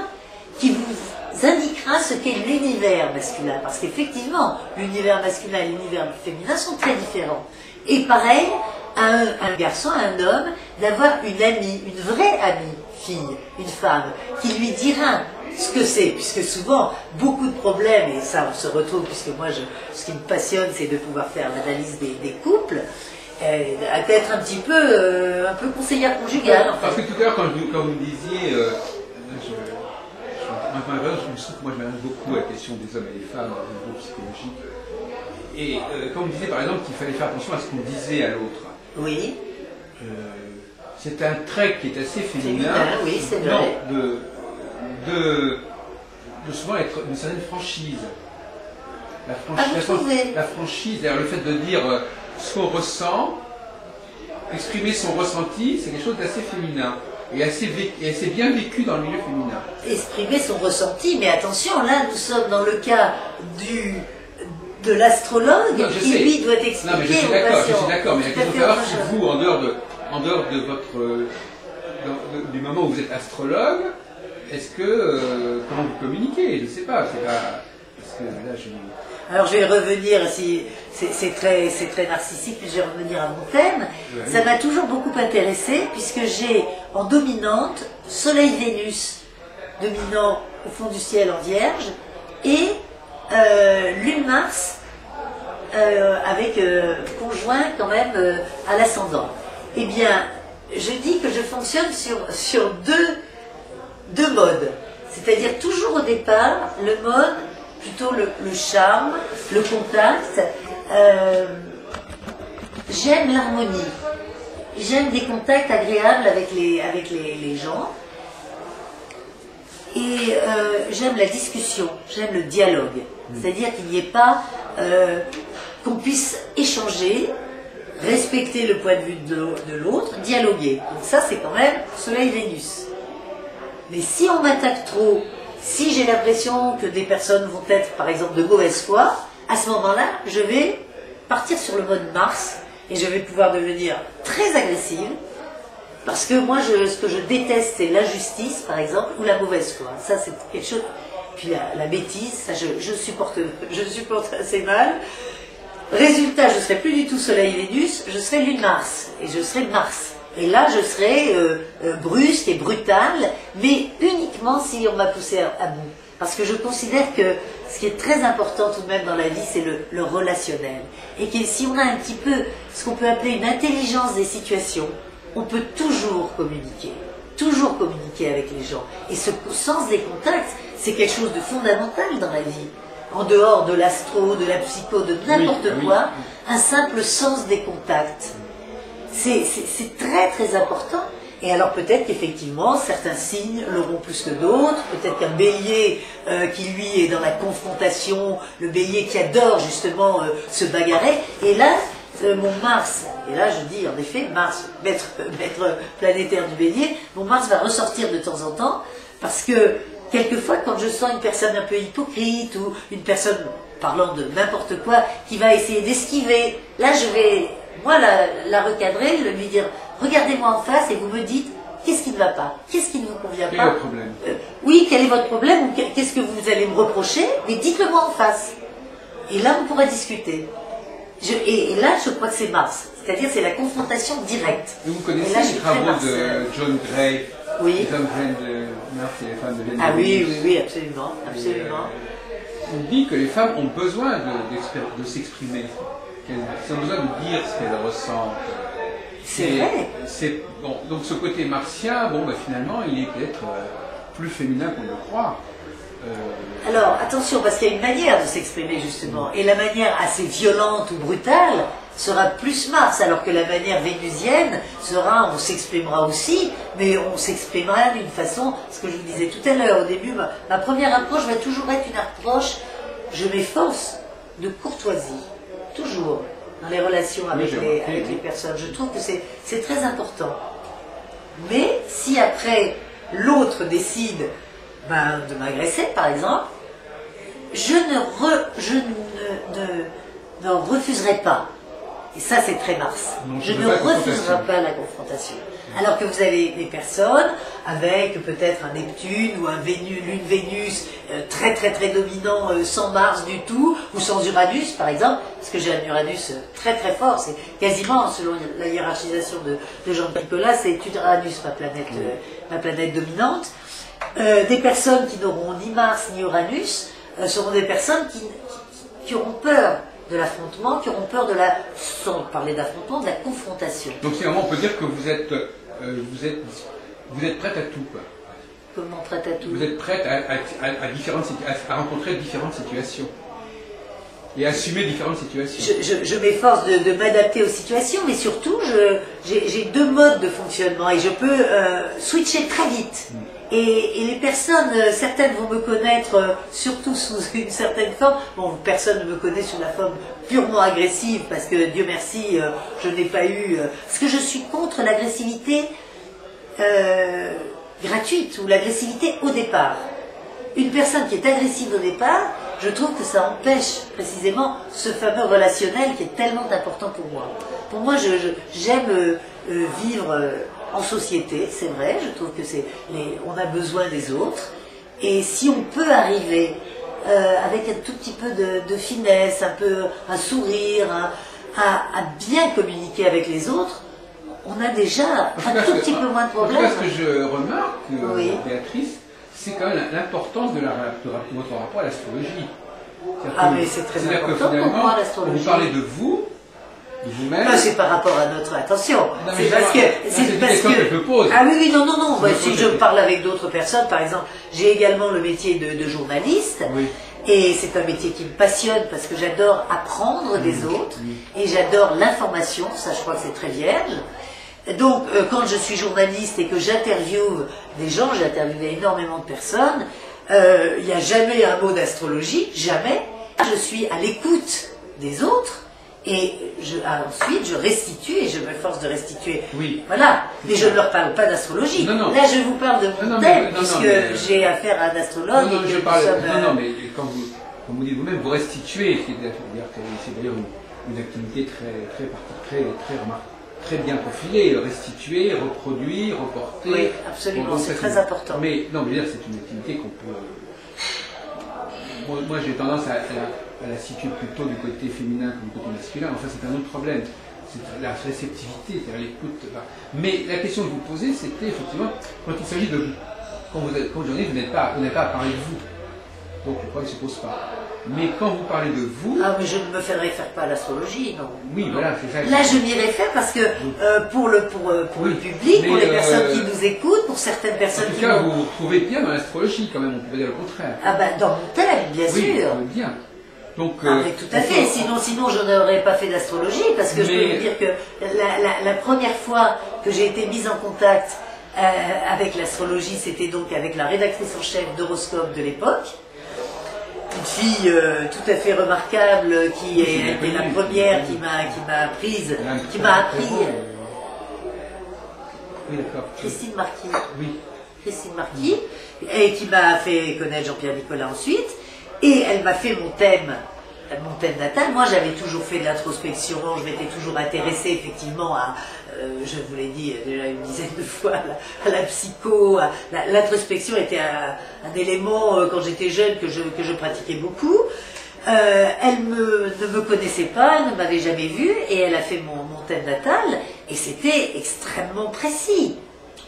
qui vous indiquera ce qu'est l'univers masculin, parce qu'effectivement, l'univers masculin et l'univers féminin sont très différents. Et pareil, un garçon, un homme, d'avoir une amie, une vraie amie, fille, une femme, qui lui dira ce que c'est, puisque souvent, beaucoup de problèmes, et ça on se retrouve, puisque moi, ce qui me passionne, c'est de pouvoir faire l'analyse des couples, d'être un petit peu conseillère conjugale. Parce que tout à l'heure, quand vous me disiez, moi je m'intéresse beaucoup à la question des hommes et des femmes au niveau psychologique, et quand on me disait par exemple qu'il fallait faire attention à ce qu'on disait à l'autre, oui. C'est un trait qui est assez féminin, oui, c'est vrai. De souvent être une certaine franchise. La franchise, c'est-à-dire le fait de dire ce qu'on ressent, exprimer son ressenti, c'est quelque chose d'assez féminin et assez bien vécu dans le milieu féminin. Exprimer son ressenti, mais attention, là nous sommes dans le cas de l'astrologue qui lui doit expliquer non, mais je suis d'accord, mais la question de savoir si vous, en dehors de votre du moment où vous êtes astrologue, est-ce que comment vous communiquez? Je ne sais pas, parce que là Alors je vais revenir, si c'est très narcissique, mais je vais revenir à mon thème. Ouais. Ça m'a toujours beaucoup intéressé, puisque j'ai en dominante Soleil-Vénus, dominant au fond du ciel en Vierge, et Lune-Mars, avec conjoint quand même à l'ascendant. Eh bien, je dis que je fonctionne sur deux modes. C'est-à-dire toujours au départ, le mode plutôt le charme, le contact. J'aime l'harmonie. J'aime des contacts agréables avec les gens. Et j'aime la discussion, j'aime le dialogue. C'est-à-dire qu'il n'y ait pas qu'on puisse échanger, respecter le point de vue de l'autre, dialoguer. Donc ça, c'est quand même Soleil-Vénus. Mais si on m'attaque trop, si j'ai l'impression que des personnes vont être, par exemple, de mauvaise foi, à ce moment-là, je vais partir sur le mode Mars et je vais pouvoir devenir très agressive. Parce que moi, ce que je déteste, c'est l'injustice, par exemple, ou la mauvaise foi. Ça, c'est quelque chose. Puis la bêtise, ça, je supporte assez mal. Résultat, je ne serai plus du tout Soleil-Vénus, je serai Lune-Mars. Et je serai Mars. Et là, je serai brusque et brutale, mais uniquement si on m'a poussé à bout. Parce que je considère que ce qui est très important tout de même dans la vie, c'est le relationnel. Et que si on a un petit peu ce qu'on peut appeler une intelligence des situations, on peut toujours communiquer avec les gens. Et ce sens des contacts, c'est quelque chose de fondamental dans la vie. En dehors de l'astro, de la psycho, de n'importe quoi, un simple sens des contacts. C'est très très important. Et alors peut-être qu'effectivement, certains signes l'auront plus que d'autres, peut-être qu'un bélier qui lui est dans la confrontation, le bélier qui adore justement se bagarrer, et là, mon Mars, et là je dis en effet, Mars, maître planétaire du bélier, mon Mars va ressortir de temps en temps, parce que quelquefois quand je sens une personne un peu hypocrite, ou une personne parlant de n'importe quoi, qui va essayer d'esquiver, là je vais, moi, la recadrer, lui dire, regardez-moi en face et vous me dites, qu'est-ce qui ne va pas? Qu'est-ce qui ne vous convient pas? Quel est votre problème? Oui, quel est votre problème? Ou qu'est-ce que vous allez me reprocher? Mais dites-le moi en face. Et là, on pourra discuter. Et là, je crois que c'est Mars. C'est-à-dire, c'est la confrontation directe. Et vous connaissez là, les travaux de John Gray, oui. Les hommes viennent de Mars et les femmes deviennent de Ah oui, Vénus. oui, absolument. Absolument. On dit que les femmes ont besoin de s'exprimer. Elles ont besoin de dire ce qu'elles ressentent. C'est vrai. Bon, donc ce côté martien, bon, finalement, il est peut-être plus féminin qu'on le croit. Alors, attention, parce qu'il y a une manière de s'exprimer, justement. Et la manière assez violente ou brutale sera plus Mars, alors que la manière vénusienne sera, on s'exprimera aussi, mais on s'exprimera d'une façon, ce que je vous disais tout à l'heure, au début, ma première approche va toujours être une approche, je m'efforce de courtoisie, toujours, dans les relations avec les personnes. Je trouve que c'est très important. Mais si après, l'autre décide de m'agresser, par exemple, je ne refuserai pas. Et ça, c'est très Mars. Non, je ne refuserai pas la confrontation. Alors que vous avez des personnes avec peut-être un Neptune ou une Vénus très très très dominant, sans Mars du tout, ou sans Uranus par exemple, parce que j'ai un Uranus très très fort, c'est quasiment, selon la hiérarchisation de Jean Picola, c'est Uranus ma planète dominante. Des personnes qui n'auront ni Mars ni Uranus seront des personnes qui auront peur de l'affrontement, qui auront peur sans parler d'affrontement, de la confrontation. Donc finalement, on peut dire que vous êtes prête à tout, quoi. Comment prête à tout? Vous êtes prête à rencontrer différentes situations et à assumer différentes situations. Je m'efforce de m'adapter aux situations, mais surtout, j'ai deux modes de fonctionnement et je peux switcher très vite. Et les personnes, certaines vont me connaître surtout sous une certaine forme. Bon, personne ne me connaît sous la forme purement agressive, parce que Dieu merci, je n'ai pas eu... parce que je suis contre l'agressivité gratuite, ou l'agressivité au départ. Une personne qui est agressive au départ, je trouve que ça empêche précisément ce fameux relationnel qui est tellement important pour moi. Pour moi, j'aime vivre... en société, c'est vrai, je trouve que on a besoin des autres, et si on peut arriver avec un tout petit peu de finesse, un sourire, à bien communiquer avec les autres, on a déjà un tout petit peu moins de problèmes. En tout cas, ce que je remarque, Béatrice, c'est quand même l'importance de votre rapport à l'astrologie. Ah, mais c'est très important pour moi, l'astrologie. Vous parlez de vous, vous-même. C'est par rapport à notre attention. C'est parce que. Je pose. Ah oui, non. Si je parle avec d'autres personnes, par exemple, j'ai également le métier de journaliste. Oui. Et c'est un métier qui me passionne parce que j'adore apprendre des autres et j'adore l'information. Ça, je crois que c'est très vierge. Donc, quand je suis journaliste et que j'interviewe des gens, j'ai interviewé énormément de personnes, il n'y a jamais un mot d'astrologie, jamais. Je suis à l'écoute des autres. Et ensuite, je restitue et je m'efforce de restituer. Oui. Voilà. Mais je ne leur parle pas d'astrologie. Non. Là, je vous parle de mon thème, puisque j'ai affaire à un astrologue. Non, mais comme vous dites vous-même, vous restituez. C'est d'ailleurs une activité très bien profilée. Restituer, reproduire, reporter. Oui, absolument. C'est très important. Mais non, mais c'est une activité qu'on peut. Moi, j'ai tendance à la situer plutôt du côté féminin que du côté masculin. Enfin, c'est un autre problème. C'est la réceptivité, c'est-à-dire l'écoute. Mais la question que vous posez, c'était effectivement, quand il s'agit de vous. Quand vous n'êtes pas à parler de vous. Donc le problème ne se pose pas. Mais quand vous parlez de vous... Ah, mais je ne me réfère pas à l'astrologie, non. Oui, voilà, c'est ça. Là, je m'y réfère parce que pour le public, pour les personnes qui nous écoutent, pour certaines personnes qui... En tout cas, vous vous trouvez bien dans l'astrologie, quand même, on peut dire le contraire. Ah dans mon thème, bien sûr. Oui, bien. Donc, mais tout à fait, sinon je n'aurais pas fait d'astrologie, parce que je peux vous dire que la première fois que j'ai été mise en contact avec l'astrologie, c'était donc avec la rédactrice en chef d'Horoscope de l'époque. Une fille tout à fait remarquable qui était la première qui m'a appris Oui, d'accord. Christine Marquis. Oui. Christine Marquis, et qui m'a fait connaître Jean-Pierre Nicolas ensuite, et elle m'a fait mon thème natal. Moi, j'avais toujours fait de l'introspection, je m'étais toujours intéressée effectivement à, je vous l'ai dit déjà une dizaine de fois, à la psycho. L'introspection était un élément, quand j'étais jeune, que je pratiquais beaucoup. Elle ne me connaissait pas, elle ne m'avait jamais vue, et elle a fait mon thème natal, et c'était extrêmement précis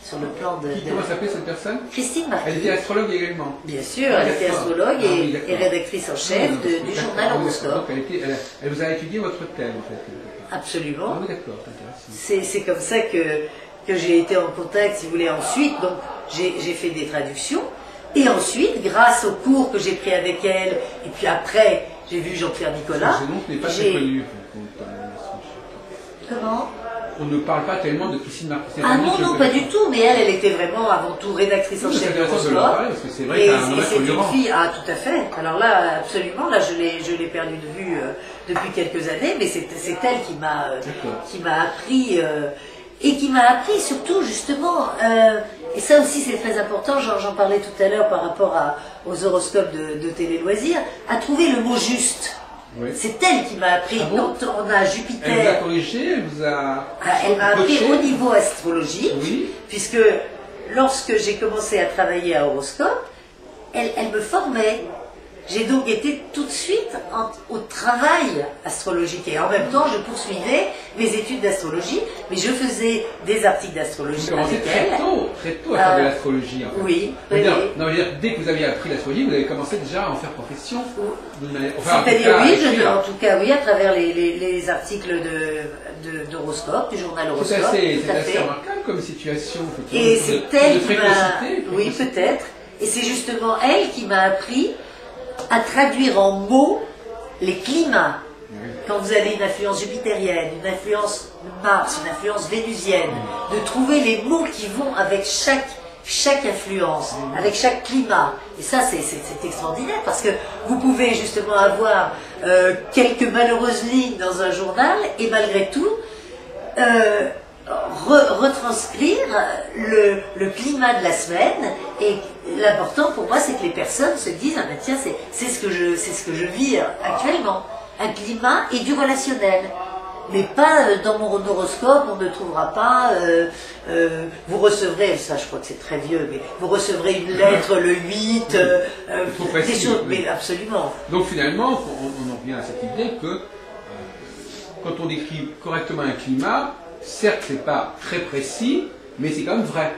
sur le plan de... Comment s'appelait cette personne? Christine Marquis. Elle était astrologue également. Bien sûr, elle était astrologue et rédactrice en chef du journal Horoscope. Donc elle vous a étudié votre thème en fait. Absolument. Ah oui, d'accord, intéressant. C'est comme ça que j'ai été en contact, si vous voulez, ensuite. Donc j'ai fait des traductions. Et ensuite, grâce aux cours que j'ai pris avec elle, et puis après, j'ai vu Jean-Pierre Nicolas. Ce nom n'est pas très connu. Comment? On ne parle pas tellement de Christine Marquis. Ah non, pas du tout, mais elle était vraiment avant tout rédactrice en chef de l'Horoscope. Parce que c'est vrai et c'est une fille, ah tout à fait. Alors là, absolument, là je l'ai perdue de vue depuis quelques années, mais c'est elle qui m'a appris, et qui m'a appris surtout justement, et ça aussi c'est très important, j'en parlais tout à l'heure par rapport aux horoscopes de Télé Loisirs, à trouver le mot juste. Oui. C'est elle qui m'a appris. Quand on a Jupiter. Elle vous a corrigé, elle vous a. Elle m'a appris au niveau astrologique, oui. Puisque lorsque j'ai commencé à travailler à Horoscope, elle me formait. J'ai donc été tout de suite au travail astrologique et en même temps je poursuivais mes études d'astrologie, mais je faisais des articles d'astrologie avec elle. Très tôt à faire de l'astrologie en fait. Oui. Non, dès que vous avez appris l'astrologie, vous avez commencé déjà à en faire profession. C'est-à-dire oui, en tout cas oui, à travers les articles d'Horoscope, du journal Horoscope. C'est assez remarquable comme situation. Et c'est elle qui m'a... Oui, peut-être. Et c'est justement elle qui m'a appris à traduire en mots les climats. Quand vous avez une influence jupitérienne, une influence de Mars, une influence vénusienne, de trouver les mots qui vont avec chaque influence, avec chaque climat. Et ça, c'est extraordinaire, parce que vous pouvez justement avoir quelques malheureuses lignes dans un journal, et malgré tout, retranscrire le climat de la semaine. Et l'important pour moi, c'est que les personnes se disent, ah ben tiens, c'est ce que je vis actuellement, un climat et du relationnel, mais pas dans mon horoscope. On ne trouvera pas, vous recevrez, ça je crois que c'est très vieux, mais vous recevrez une lettre le 8, des choses, mais absolument. Donc finalement, on en revient à cette idée que quand on décrit correctement un climat, certes, c'est pas très précis, mais c'est quand même vrai.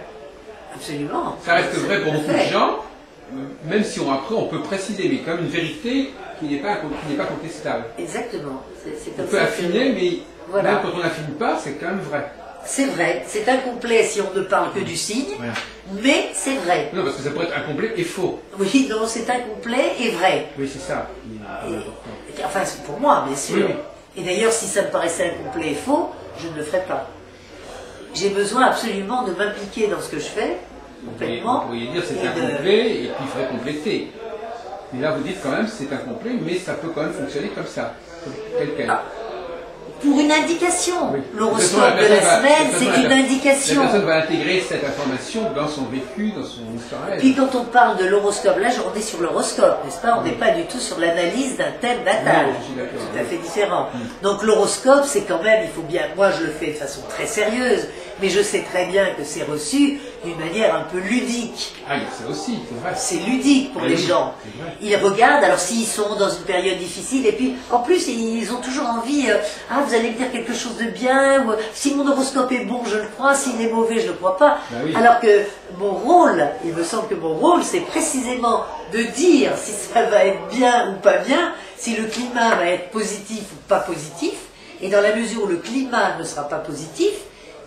Absolument. Ça reste vrai pour beaucoup de gens, même si après on peut préciser, mais quand même une vérité qui n'est pas contestable. Exactement. On peut affiner, mais voilà. Même quand on n'affine pas, c'est quand même vrai. C'est vrai, c'est incomplet si on ne parle que du signe, voilà. Mais c'est vrai. Non, parce que ça pourrait être incomplet et faux. Oui, non, c'est incomplet et vrai. Oui, c'est ça. Enfin, c'est pour moi, bien sûr. Oui. Et d'ailleurs, si ça me paraissait incomplet et faux, je ne le ferais pas. J'ai besoin absolument de m'impliquer dans ce que je fais, complètement. Vous pourriez dire c'est incomplet et puis il faudrait compléter. Mais là, vous dites quand même c'est incomplet, mais ça peut quand même fonctionner comme ça, tel quel. Ah. Pour une indication. Oui. L'horoscope de la semaine, c'est une indication. La personne va intégrer cette information dans son vécu, dans son histoire. Puis quand on parle de l'horoscope, là, on est sur l'horoscope, n'est-ce pas? On n'est pas du tout sur l'analyse d'un thème natal. C'est tout à fait différent. Donc l'horoscope, c'est quand même, il faut bien, moi je le fais de façon très sérieuse, mais je sais très bien que c'est reçu d'une manière un peu ludique. Ah, ça aussi, c'est vrai. C'est ludique pour les gens. Ils regardent, alors s'ils sont dans une période difficile, et puis en plus ils ont toujours envie, ah vous allez me dire quelque chose de bien, ou si mon horoscope est bon, je le crois, s'il est mauvais, je ne le crois pas. Oui. Alors que mon rôle, il me semble que mon rôle, c'est précisément de dire si ça va être bien ou pas bien, si le climat va être positif ou pas positif, et dans la mesure où le climat ne sera pas positif,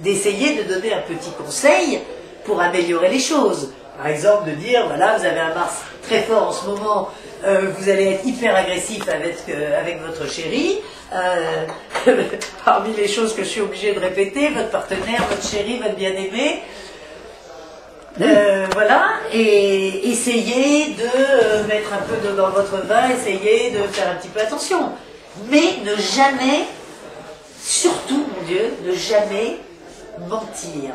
d'essayer de donner un petit conseil pour améliorer les choses. Par exemple, de dire, voilà, vous avez un Mars très fort en ce moment, vous allez être hyper agressif avec votre chéri. Parmi les choses que je suis obligée de répéter, votre partenaire, votre chéri, votre bien-aimé, Voilà, et essayez de mettre un peu d'eau dans votre vin, essayez de faire un petit peu attention. Mais ne jamais, surtout, mon Dieu, ne jamais mentir.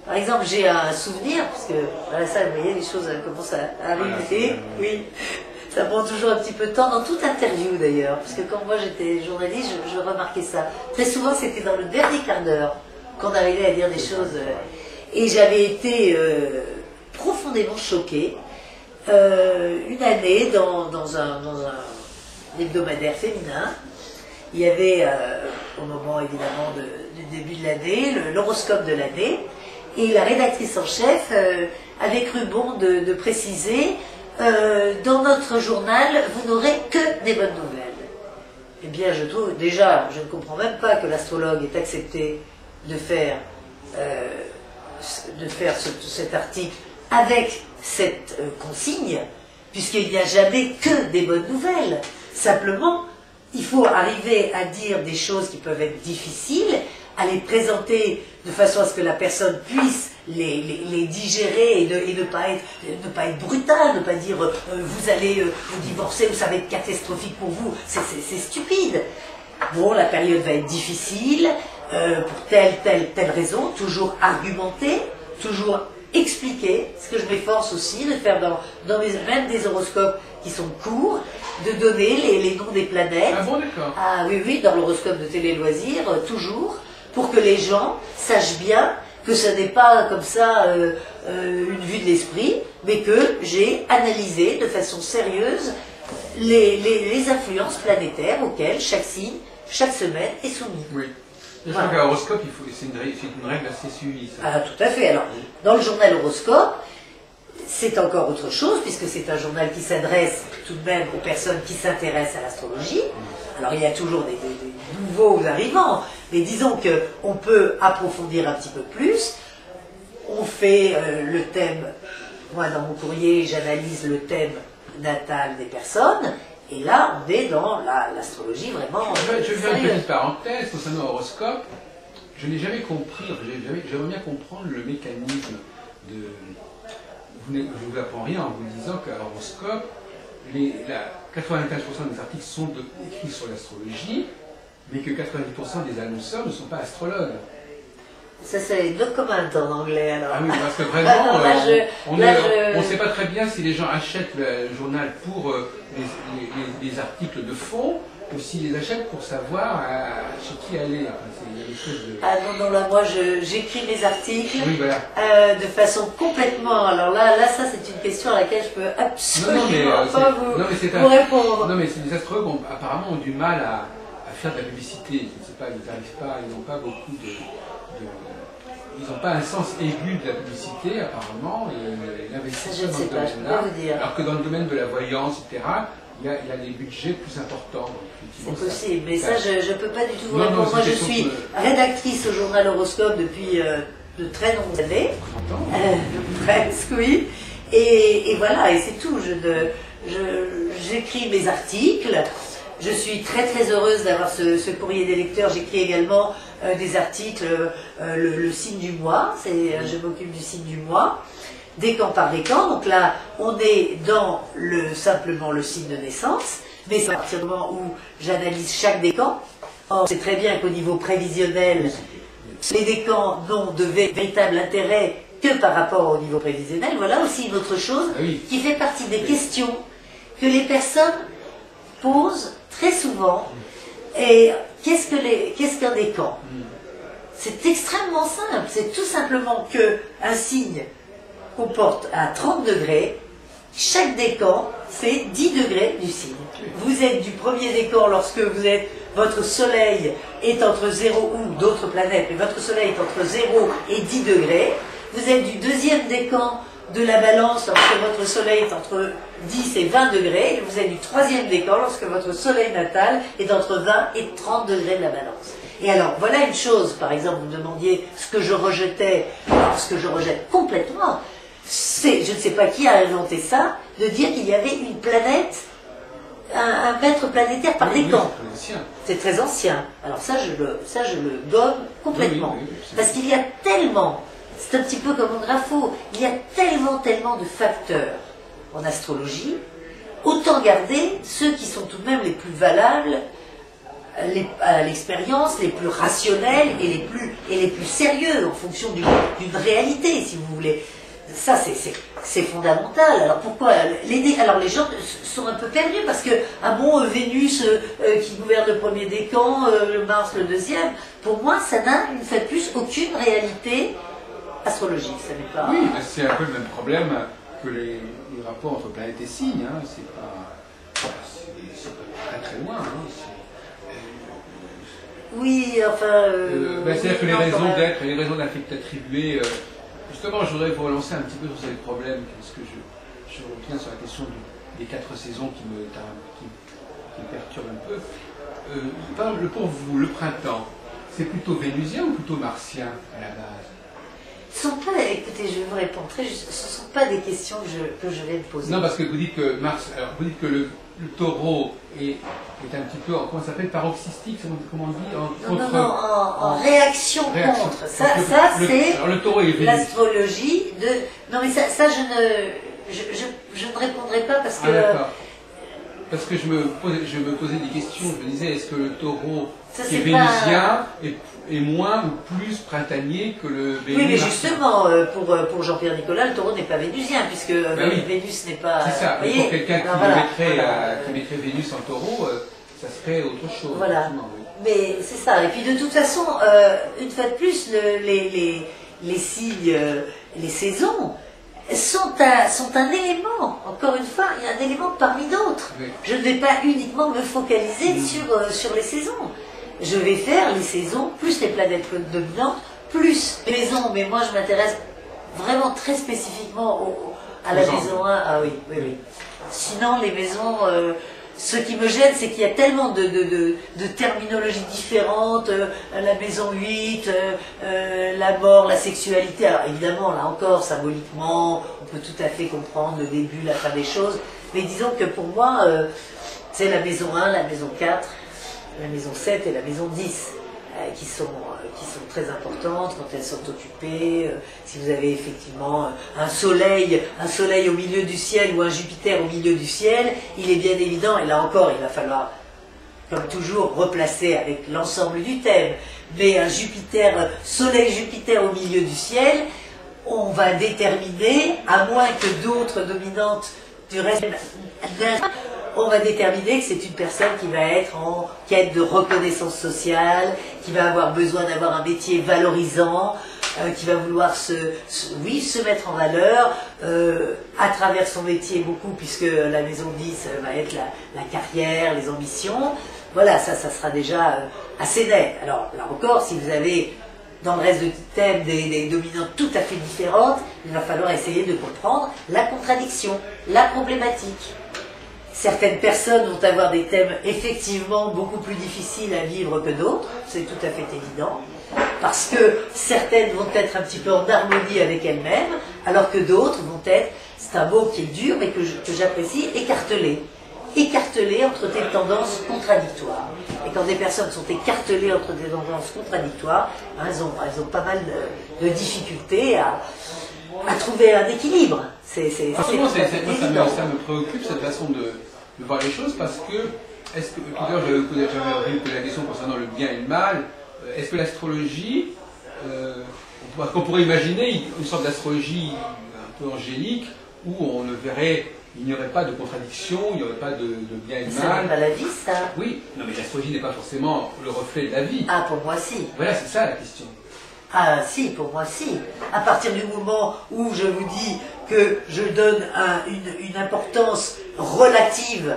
Par exemple, j'ai un souvenir, parce que à la salle, vous voyez, les choses commencent à arriver. Oui, ça prend toujours un petit peu de temps, dans toute interview d'ailleurs, parce que quand moi j'étais journaliste, je remarquais ça. Très souvent, c'était dans le dernier quart d'heure qu'on arrivait à dire des choses. Et j'avais été profondément choquée une année dans un hebdomadaire féminin. Il y avait, au moment évidemment du début de l'année, l'horoscope de l'année, et la rédactrice en chef avait cru bon de préciser dans notre journal, vous n'aurez que des bonnes nouvelles. Eh bien, je trouve, déjà, je ne comprends même pas que l'astrologue ait accepté de faire cet article avec cette consigne, puisqu'il n'y a jamais que des bonnes nouvelles. Simplement, il faut arriver à dire des choses qui peuvent être difficiles, à les présenter de façon à ce que la personne puisse les digérer et ne pas être brutal, ne pas dire vous allez vous divorcer ou ça va être catastrophique pour vous, c'est stupide. Bon, la période va être difficile, pour telle raison, toujours argumenter, toujours expliquer, ce que je m'efforce aussi de faire même des horoscopes qui sont courts, de donner les noms des planètes. Ah bon, d'accord. Ah oui, dans l'horoscope de Télé Loisirs, toujours, pour que les gens sachent bien que ce n'est pas comme ça une vue de l'esprit, mais que j'ai analysé de façon sérieuse les influences planétaires auxquelles chaque signe, chaque semaine est soumis. Oui. Je crois qu'un horoscope, c'est une règle assez suivie. Ça. Ah, tout à fait. Alors, dans le journal horoscope, c'est encore autre chose, puisque c'est un journal qui s'adresse tout de même aux personnes qui s'intéressent à l'astrologie. Alors, il y a toujours des nouveaux arrivants, mais disons qu'on peut approfondir un petit peu plus. On fait le thème, moi dans mon courrier, j'analyse le thème natal des personnes, et là, on est dans l'astrologie vraiment. Je vais faire une petite parenthèse concernant l'horoscope. Je n'ai jamais compris, j'aimerais bien comprendre le mécanisme de. Je ne vous apprends rien en vous disant qu'à l'horoscope, 95% des articles sont écrits sur l'astrologie, mais que 90% des annonceurs ne sont pas astrologues. Ça, c'est no comment en anglais, alors. Ah oui, parce que vraiment, on ne sait pas très bien si les gens achètent le journal pour les articles de fond, ou s'ils les achètent pour savoir chez qui aller. Enfin, il y a des choses de... Ah non, là, moi, j'écris mes articles oui, voilà. De façon complètement... Alors là, ça, c'est une question à laquelle je peux absolument pas vous répondre. Non, mais les astrologues, apparemment, ont du mal à faire de la publicité. Je ne sais pas, ils n'arrivent pas, ils n'ont pas beaucoup ils n'ont pas un sens aigu de la publicité, apparemment, et l'investissement dans ce domaine-là. Alors que dans le domaine de la voyance, etc., il y a des budgets plus importants. C'est possible, mais ça, je ne peux pas du tout vous répondre. Moi, je suis rédactrice au journal Horoscope depuis de très nombreuses années. Presque, oui. Et voilà, et c'est tout. J'écris mes articles. Je suis très très heureuse d'avoir ce courrier des lecteurs. J'écris également des articles, le signe du mois, je m'occupe du signe du mois, décan par décan. Donc là, on est dans simplement le signe de naissance, mais c'est à partir du moment où j'analyse chaque décan. Or, c'est très bien qu'au niveau prévisionnel, les décans n'ont de véritable intérêt que par rapport au niveau prévisionnel. Voilà aussi une autre chose qui fait partie des questions que les personnes posent très souvent. Et qu'est-ce qu'un décan? C'est extrêmement simple. C'est tout simplement qu'un signe comporte à 30 degrés. Chaque décan fait 10 degrés du signe. Vous êtes du premier décan lorsque votre soleil est entre 0 ou d'autres planètes, mais votre soleil est entre 0 et 10 degrés. Vous êtes du deuxième décan de la balance lorsque votre soleil est entre 10 et 20 degrés, et vous êtes du troisième décan lorsque votre soleil natal est entre 20 et 30 degrés de la balance. Et alors, voilà une chose, par exemple, vous me demandiez ce que je rejetais, alors ce que je rejette complètement, c'est, je ne sais pas qui a inventé ça, de dire qu'il y avait une planète, un mètre planétaire par décan. C'est très ancien. Alors ça, je le gomme complètement. Parce qu'il y a tellement, c'est un petit peu comme en grapho. Il y a tellement de facteurs en astrologie, autant garder ceux qui sont tout de même les plus valables à l'expérience, les plus rationnels et les plus sérieux en fonction d'une réalité, si vous voulez. Ça, c'est fondamental. Alors pourquoi alors les gens sont un peu perdus parce que, Vénus qui gouverne le premier décan, Mars le deuxième, pour moi, ça n'a, une fois de plus, aucune réalité astrologique. Ça n'est pas... Oui, c'est un peu le même problème que les rapports entre planètes et signes. Hein. C'est pas très loin. Hein. Oui, enfin... c'est-à-dire que les raisons d'être et les raisons d'affect attribuées... justement, je voudrais vous relancer un petit peu sur ces problèmes, parce que je reviens sur la question des 4 saisons qui me perturbe un peu. Pour vous, le printemps, c'est plutôt vénusien ou plutôt martien à la base? Écoutez, je vais vous répondre très juste, ce ne sont pas des questions que je vais me poser. Non, parce que vous dites que le taureau est un petit peu, comment ça s'appelle, paroxystique, comment on dit en réaction contre. Ça c'est l'astrologie de... Non mais ça je ne répondrai pas parce que... Parce que je me posais des questions, je me disais, est-ce que le taureau qui est vénusien est moins ou plus printanier que le Vénus? Oui, mais justement, pour Jean-Pierre Nicolas, le taureau n'est pas vénusien, puisque Vénus n'est pas... C'est ça, mais pour quelqu'un qui mettrait Vénus en taureau, ça serait autre chose. Voilà, mais c'est ça. Et puis de toute façon, une fois de plus, les signes, les saisons... sont un élément, encore une fois, il y a un élément parmi d'autres. Oui. Je ne vais pas uniquement me focaliser sur les saisons. Je vais faire les saisons, plus les planètes dominantes, plus les maisons, mais moi je m'intéresse vraiment très spécifiquement à la maison 1. Ah oui. Sinon, les maisons... ce qui me gêne, c'est qu'il y a tellement de terminologies différentes, la maison 8, la mort, la sexualité. Alors évidemment, là encore, symboliquement, on peut tout à fait comprendre le début, la fin des choses. Mais disons que pour moi, c'est la maison 1, la maison 4, la maison 7 et la maison 10 qui sont très importantes quand elles sont occupées. Si vous avez effectivement un soleil au milieu du ciel ou un Jupiter au milieu du ciel, il est bien évident, et là encore il va falloir, comme toujours, replacer avec l'ensemble du thème, mais un Soleil-Jupiter au milieu du ciel, on va déterminer, à moins que d'autres dominantes du reste, on va déterminer que c'est une personne qui va être en quête de reconnaissance sociale, qui va avoir besoin d'avoir un métier valorisant, qui va vouloir se mettre en valeur à travers son métier beaucoup, puisque la maison 10 va être la carrière, les ambitions. Voilà, ça sera déjà assez net. Alors là encore, si vous avez dans le reste du thème des dominantes tout à fait différentes, il va falloir essayer de comprendre la contradiction, la problématique. Certaines personnes vont avoir des thèmes effectivement beaucoup plus difficiles à vivre que d'autres, c'est tout à fait évident, parce que certaines vont être un petit peu en harmonie avec elles-mêmes, alors que d'autres vont être, c'est un mot qui est dur mais que j'apprécie, écartelées. Écartelées entre des tendances contradictoires. Et quand des personnes sont écartelées entre des tendances contradictoires, elles ont pas mal de difficultés à trouver un équilibre. Ça me préoccupe cette façon de voir les choses, parce que, tout à l'heure j'avais posé la question concernant le bien et le mal, est-ce que l'astrologie, qu'on pourrait imaginer une sorte d'astrologie un peu angélique, où il n'y aurait pas de contradiction, il n'y aurait pas de bien et de mal. Ça n'est pas la vie, ça. Oui, non mais l'astrologie n'est pas forcément le reflet de la vie. Ah, pour moi si. Voilà, c'est ça la question. Ah si, pour moi si. À partir du moment où je vous dis que je donne une importance relative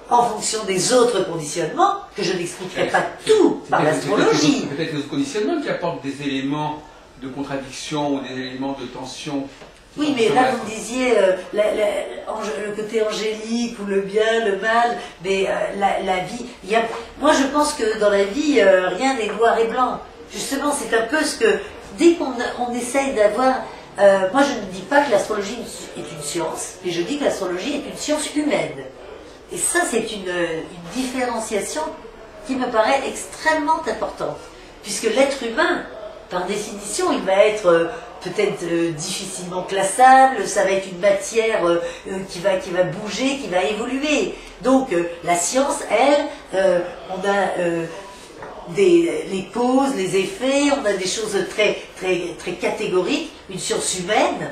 en fonction des autres conditionnements, que je n'expliquerai pas tout par l'astrologie. Peut-être les autres conditionnements qui apportent des éléments de contradiction ou des éléments de tension. Oui, mais là vous me disiez le côté angélique ou le bien, le mal, mais la vie. Moi je pense que dans la vie, rien n'est noir et blanc. Justement, c'est un peu ce que, dès qu'on essaye d'avoir... moi, je ne dis pas que l'astrologie est une science, mais je dis que l'astrologie est une science humaine. Et ça, c'est une différenciation qui me paraît extrêmement importante. Puisque l'être humain par définition, il va être peut-être difficilement classable, ça va être une matière qui va bouger, qui va évoluer. Donc la science, elle, on a les causes, les effets, on a des choses très catégoriques. Une science humaine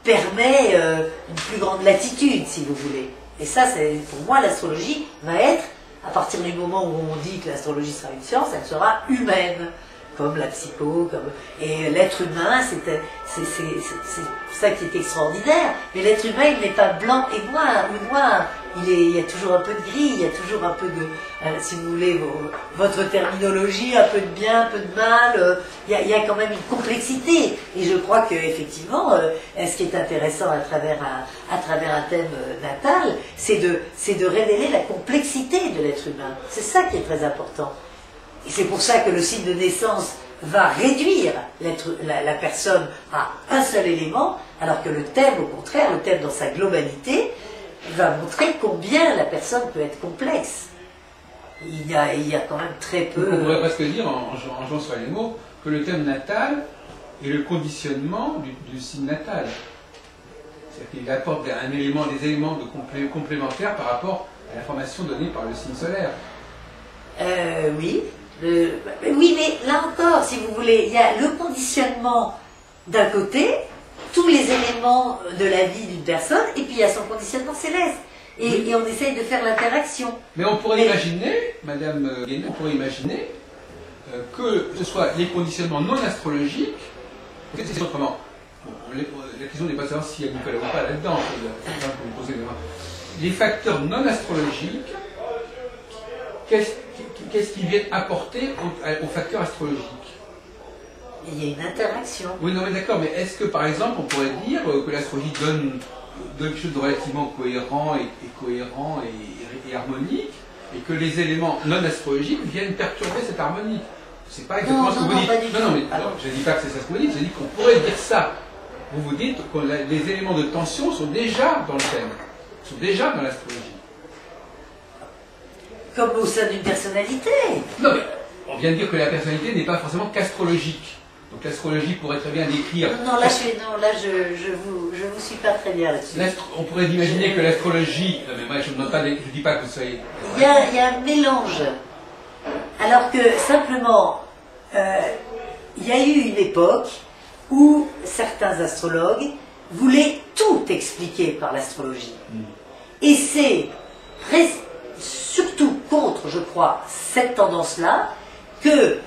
permet une plus grande latitude, si vous voulez. Et ça, pour moi, l'astrologie va être, à partir du moment où on dit que l'astrologie sera une science, elle sera humaine, comme la psycho, et l'être humain, c'est ça qui est extraordinaire. Mais l'être humain, il n'est pas blanc et noir, il y a toujours un peu de gris, il y a toujours un peu de, si vous voulez, votre terminologie, un peu de bien, un peu de mal, il y a quand même une complexité. Et je crois qu'effectivement, ce qui est intéressant à travers un thème natal, c'est de révéler la complexité de l'être humain. C'est ça qui est très important. Et c'est pour ça que le signe de naissance va réduire la personne à un seul élément, alors que le thème, au contraire, le thème dans sa globalité, va montrer combien la personne peut être complexe. Il y a quand même très peu... On pourrait presque dire, en jouant sur les mots, que le thème natal est le conditionnement du signe natal. C'est-à-dire qu'il apporte des éléments complémentaires par rapport à l'information donnée par le signe solaire. Oui. Oui, mais là encore, si vous voulez, il y a le conditionnement d'un côté, tous les éléments de la vie d'une personne, et puis il y a son conditionnement céleste. Et on essaye de faire l'interaction. Mais on pourrait imaginer, Madame Guénon, on pourrait imaginer que ce soit les conditionnements non astrologiques, c'est autrement. Bon, la question n'est pas de savoir s'il y a Nicolas ou pas là-dedans, les facteurs non astrologiques, qu'est-ce qu'ils viennent apporter aux facteurs astrologiques? Il y a une interaction. Oui, non, mais d'accord, mais est-ce que par exemple on pourrait dire que l'astrologie donne quelque chose de relativement cohérent et harmonique, et que les éléments non astrologiques viennent perturber cette harmonie? C'est pas exactement ce que vous dites. Non, mais je ne dis pas que c'est ça ce que vous dites, je dis qu'on pourrait dire ça. Vous dites que les éléments de tension sont déjà dans le thème, sont déjà dans l'astrologie. Comme au sein d'une personnalité. Non, mais on vient de dire que la personnalité n'est pas forcément qu'astrologique. Donc l'astrologie pourrait très bien décrire... Non, là, je vous suis pas très bien là-dessus. On pourrait imaginer que l'astrologie... Non, mais moi, je ne dis pas que vous soyez... Il y a un mélange. Alors que, simplement, il y a eu une époque où certains astrologues voulaient tout expliquer par l'astrologie. Et c'est surtout contre, je crois, cette tendance-là que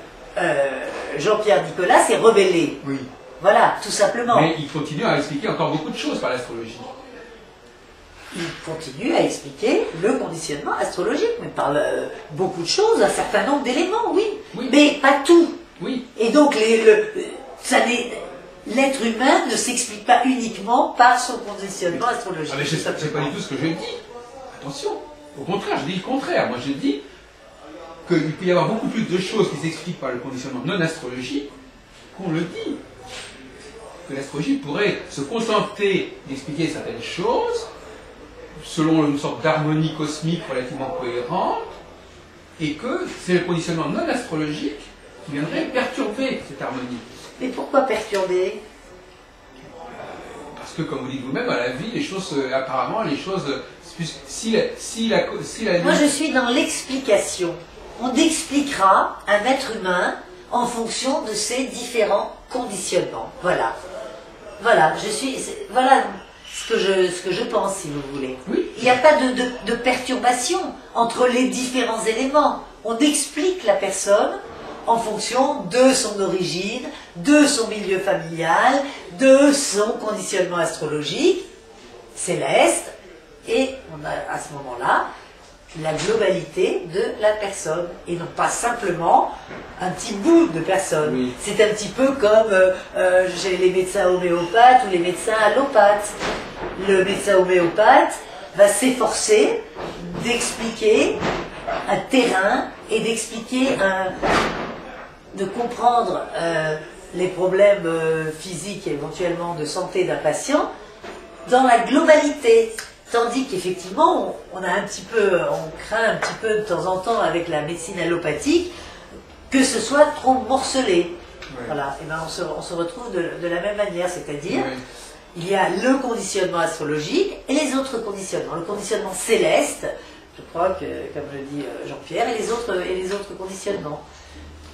Jean-Pierre Nicolas s'est rebellé. Oui. Voilà, tout simplement. Mais il continue à expliquer encore beaucoup de choses par l'astrologie. Il continue à expliquer le conditionnement astrologique, mais par beaucoup de choses, un certain nombre d'éléments, oui. Mais pas tout. Oui. Et donc, l'être humain ne s'explique pas uniquement par son conditionnement astrologique. Ah, mais c'est pas du tout ce que je dis. Attention. Au contraire, je dis le contraire. Moi, je dis qu'il peut y avoir beaucoup plus de choses qui s'expliquent par le conditionnement non astrologique qu'on le dit. Que l'astrologie pourrait se contenter d'expliquer certaines choses selon une sorte d'harmonie cosmique relativement cohérente, et que c'est le conditionnement non astrologique qui viendrait perturber cette harmonie. Mais pourquoi perturber? Parce que, comme vous dites vous-même, à la vie, les choses, apparemment, les choses... Moi, je suis dans l'explication. On expliquera un être humain en fonction de ses différents conditionnements. Voilà. Voilà, voilà ce que je pense, si vous voulez. Oui. Il n'y a pas de perturbation entre les différents éléments. On explique la personne en fonction de son origine, de son milieu familial, de son conditionnement astrologique, céleste, et on a à ce moment-là la globalité de la personne, et non pas simplement un petit bout de personne. Oui. C'est un petit peu comme chez les médecins homéopathes ou les médecins allopathes. Le médecin homéopathe va s'efforcer d'expliquer un terrain et d'expliquer de comprendre les problèmes physiques et éventuellement de santé d'un patient dans la globalité. Tandis qu'effectivement, on craint un petit peu de temps en temps avec la médecine allopathique que ce soit trop morcelé. Ouais. Voilà, et ben on se retrouve de la même manière, c'est-à-dire Ouais. il y a le conditionnement astrologique et les autres conditionnements. Le conditionnement céleste, je crois que, comme le dit Jean-Pierre, et les autres conditionnements.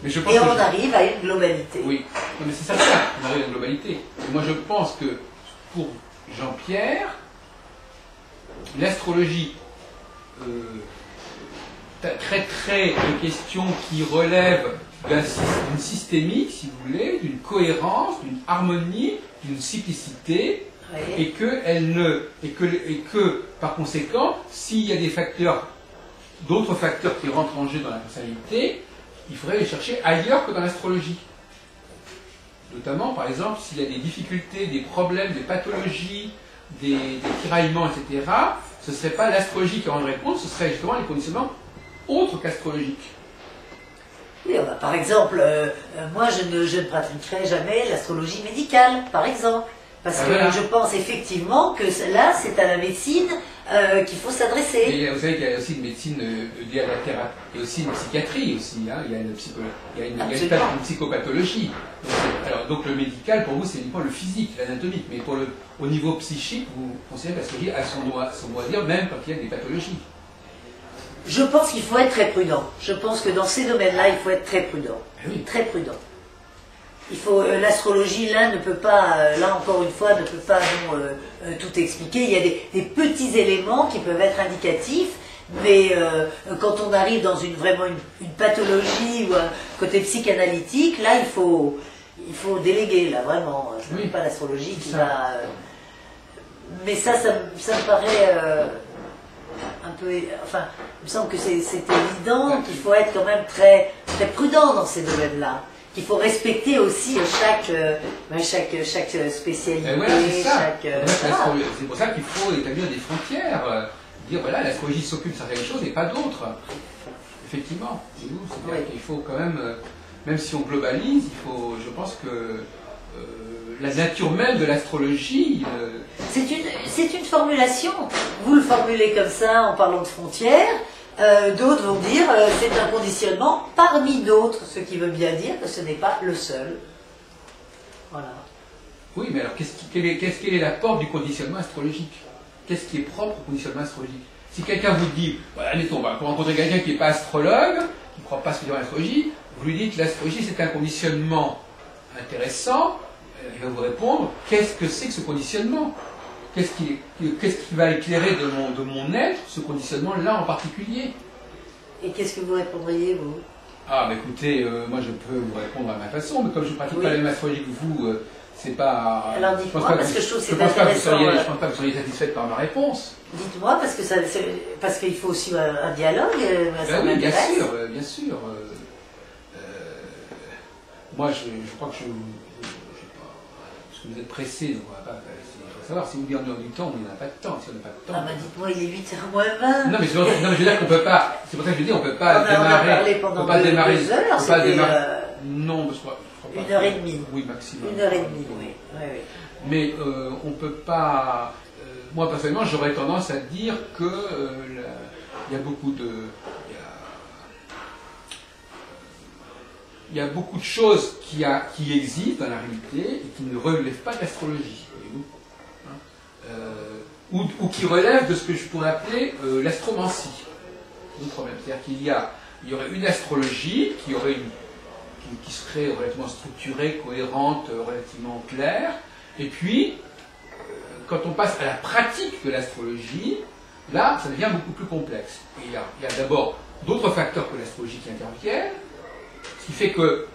Mais je pense Et que on arrive à une globalité. Oui, non, mais c'est ça, on arrive à une globalité. Et moi je pense que pour Jean-Pierre, l'astrologie traiterait de questions qui relèvent d'une systémique, si vous voulez, d'une cohérence, d'une harmonie, d'une simplicité, Oui. et que par conséquent, s'il y a des facteurs, d'autres facteurs qui rentrent en jeu dans la personnalité, il faudrait les chercher ailleurs que dans l'astrologie. Notamment, par exemple, s'il y a des difficultés, des problèmes, des pathologies, des tiraillements, etc., ce ne serait pas l'astrologie qui rendrait compte, ce serait justement les conditionnements autres qu'astrologiques. Oui, par exemple, moi je ne pratiquerai jamais l'astrologie médicale, par exemple. Parce que Voilà. je pense effectivement que là, c'est à la médecine qu'il faut s'adresser. Et vous savez qu'il y a aussi une médecine liée à la thérapie, et aussi une psychiatrie aussi, hein. Il y a une psychopathologie. Donc le médical, pour vous, c'est uniquement le physique, l'anatomique, mais au niveau psychique, vous considérez que l'astrologie a son mot à dire, même quand il y a des pathologies. Je pense qu'il faut être très prudent. Je pense que dans ces domaines-là, il faut être très prudent. Oui. Très prudent. L'astrologie, là, ne peut pas, là encore une fois, ne peut pas tout expliquer. Il y a des petits éléments qui peuvent être indicatifs, mais quand on arrive dans vraiment une pathologie ou un côté psychanalytique, là, il faut déléguer, là, vraiment. Ce n'est Oui. pas l'astrologie qui Ça. va... mais ça me paraît un peu... Enfin, il me semble que c'est évident qu'il faut être quand même très, très prudent dans ces domaines-là. Il faut respecter aussi chaque spécialité, Voilà, c'est ça. voilà. C'est pour ça qu'il faut établir des frontières. Dire, voilà, l'astrologie s'occupe de certaines choses et pas d'autres. Effectivement, c'est nous. C'est-à-dire qu'il faut quand même si on globalise, je pense que la nature même de l'astrologie... C'est une formulation. Vous le formulez comme ça en parlant de frontières. D'autres vont dire c'est un conditionnement parmi d'autres, ce qui veut bien dire que ce n'est pas le seul. Voilà. Oui, mais alors quel est l'apport du conditionnement astrologique? Qu'est-ce qui est propre au conditionnement astrologique? Si quelqu'un vous dit, voilà, admettons, pour rencontrer quelqu'un qui n'est pas astrologue, qui ne croit pas spécialement à l'astrologie, vous lui dites que l'astrologie c'est un conditionnement intéressant, il va vous répondre, qu'est-ce que c'est que ce conditionnement? Qu'est-ce qui va éclairer de mon être, ce conditionnement-là en particulier? Et qu'est-ce que vous répondriez, vous? Ah, bah écoutez, moi je peux vous répondre à ma façon, mais comme je ne pratique Oui. pas la même astrologie que vous, c'est pas... Alors dites-moi, parce que je trouve que c'est intéressant. Je ne pense pas que vous soyez satisfaite par ma réponse. Dites-moi, parce qu'il faut aussi un dialogue, ça Oui, bien m'intéresse. sûr, bien sûr. Moi, je crois que je sais pas, parce que vous êtes pressé, donc on va pas... Il faut savoir, si vous dites en dehors du temps, on n'a pas de temps. Si on n'a pas de temps... Ah bah dites-moi, il est 8h moins 20. Non, mais je veux dire qu'on peut pas... C'est pour ça que je dis, on peut pas On a démarrer... parlé pendant on peut pas démarrer, 2 heures, on peut pas c'était démarrer... Non, je crois pas. 1h30. Oui, maximum. 1h30, oui. Oui. Mais on ne peut pas... moi, personnellement, j'aurais tendance à dire que il y a beaucoup de... Il y a beaucoup de choses qui existent dans la réalité et qui ne relèvent pas de l'astrologie, voyez-vous, hein, ou qui relèvent de ce que je pourrais appeler l'astromancie. C'est le problème. C'est-à-dire qu'il y aurait une astrologie qui serait relativement structurée, cohérente, relativement claire, et puis, quand on passe à la pratique de l'astrologie, là, ça devient beaucoup plus complexe. Et il y a d'abord d'autres facteurs que l'astrologie qui interviennent, ce qui fait que...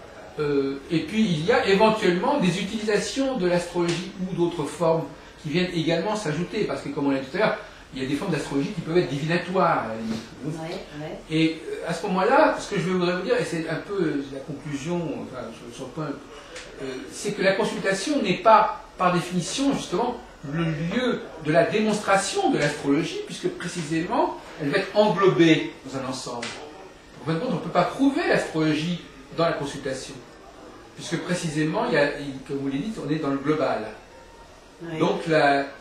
et puis, il y a éventuellement des utilisations de l'astrologie ou d'autres formes qui viennent également s'ajouter, parce que, comme on l'a dit tout à l'heure, il y a des formes d'astrologie qui peuvent être divinatoires. Et à ce moment-là, ce que je voudrais vous dire, et c'est un peu la conclusion, enfin, sur le point, c'est que la consultation n'est pas, par définition, justement, le lieu de la démonstration de l'astrologie, puisque précisément, elle va être englobée dans un ensemble. En fin de compte, on ne peut pas prouver l'astrologie dans la consultation, puisque précisément, comme vous l'avez dit, on est dans le global. Oui. Donc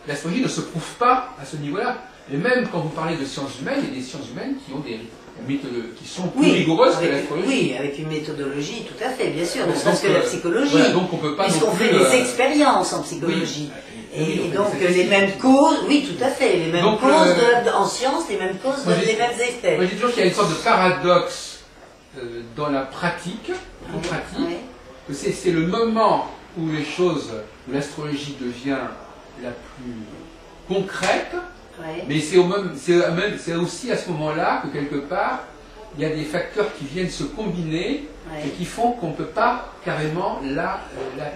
l'astrologie ne se prouve pas à ce niveau-là. Et même quand vous parlez de sciences humaines, il y a des sciences humaines qui ont des qui sont plus rigoureuses que l'astrologie. Oui, avec une méthodologie, tout à fait, bien sûr, ne serait-ce que la psychologie. Voilà, donc on peut pas puisqu'on fait des expériences en psychologie. Oui, et donc les mêmes causes, oui, tout à fait, les mêmes causes en sciences, les mêmes causes donnent les mêmes effets. Moi, je dis toujours qu'il y a une sorte de paradoxe dans la pratique, que c'est le moment où les choses, où l'astrologie devient la plus concrète, mais c'est aussi à ce moment-là que quelque part, il y a des facteurs qui viennent se combiner et qui font qu'on ne peut pas carrément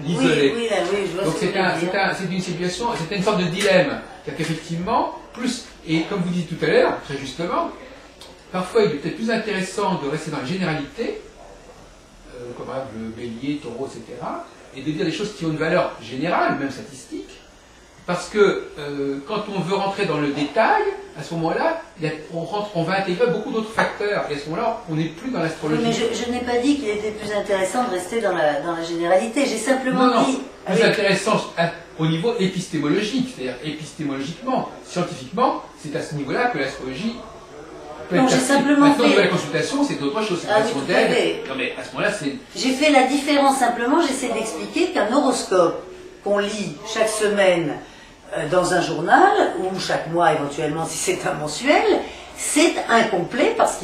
l'isoler. Donc c'est une situation, c'est une sorte de dilemme. C'est-à-dire qu'effectivement, et comme vous dites tout à l'heure, très justement, parfois il est peut-être plus intéressant de rester dans la généralité, comme par exemple le bélier, taureau, etc., et de dire des choses qui ont une valeur générale, même statistique, parce que quand on veut rentrer dans le détail, à ce moment-là, on va intégrer beaucoup d'autres facteurs, et à ce moment-là, on n'est plus dans l'astrologie. Mais je n'ai pas dit qu'il était plus intéressant de rester dans la généralité, j'ai simplement dit... Plus intéressant au niveau épistémologique, c'est-à-dire épistémologiquement, scientifiquement, c'est à ce niveau-là que l'astrologie... Non, j'ai simplement fait... la consultation, c'est autre chose, c'est façon d'aide. Non, mais à ce moment-là, c'est... J'ai fait la différence simplement, j'essaie d'expliquer qu'un horoscope qu'on lit chaque semaine dans un journal, ou chaque mois éventuellement si c'est un mensuel, c'est incomplet parce qu'il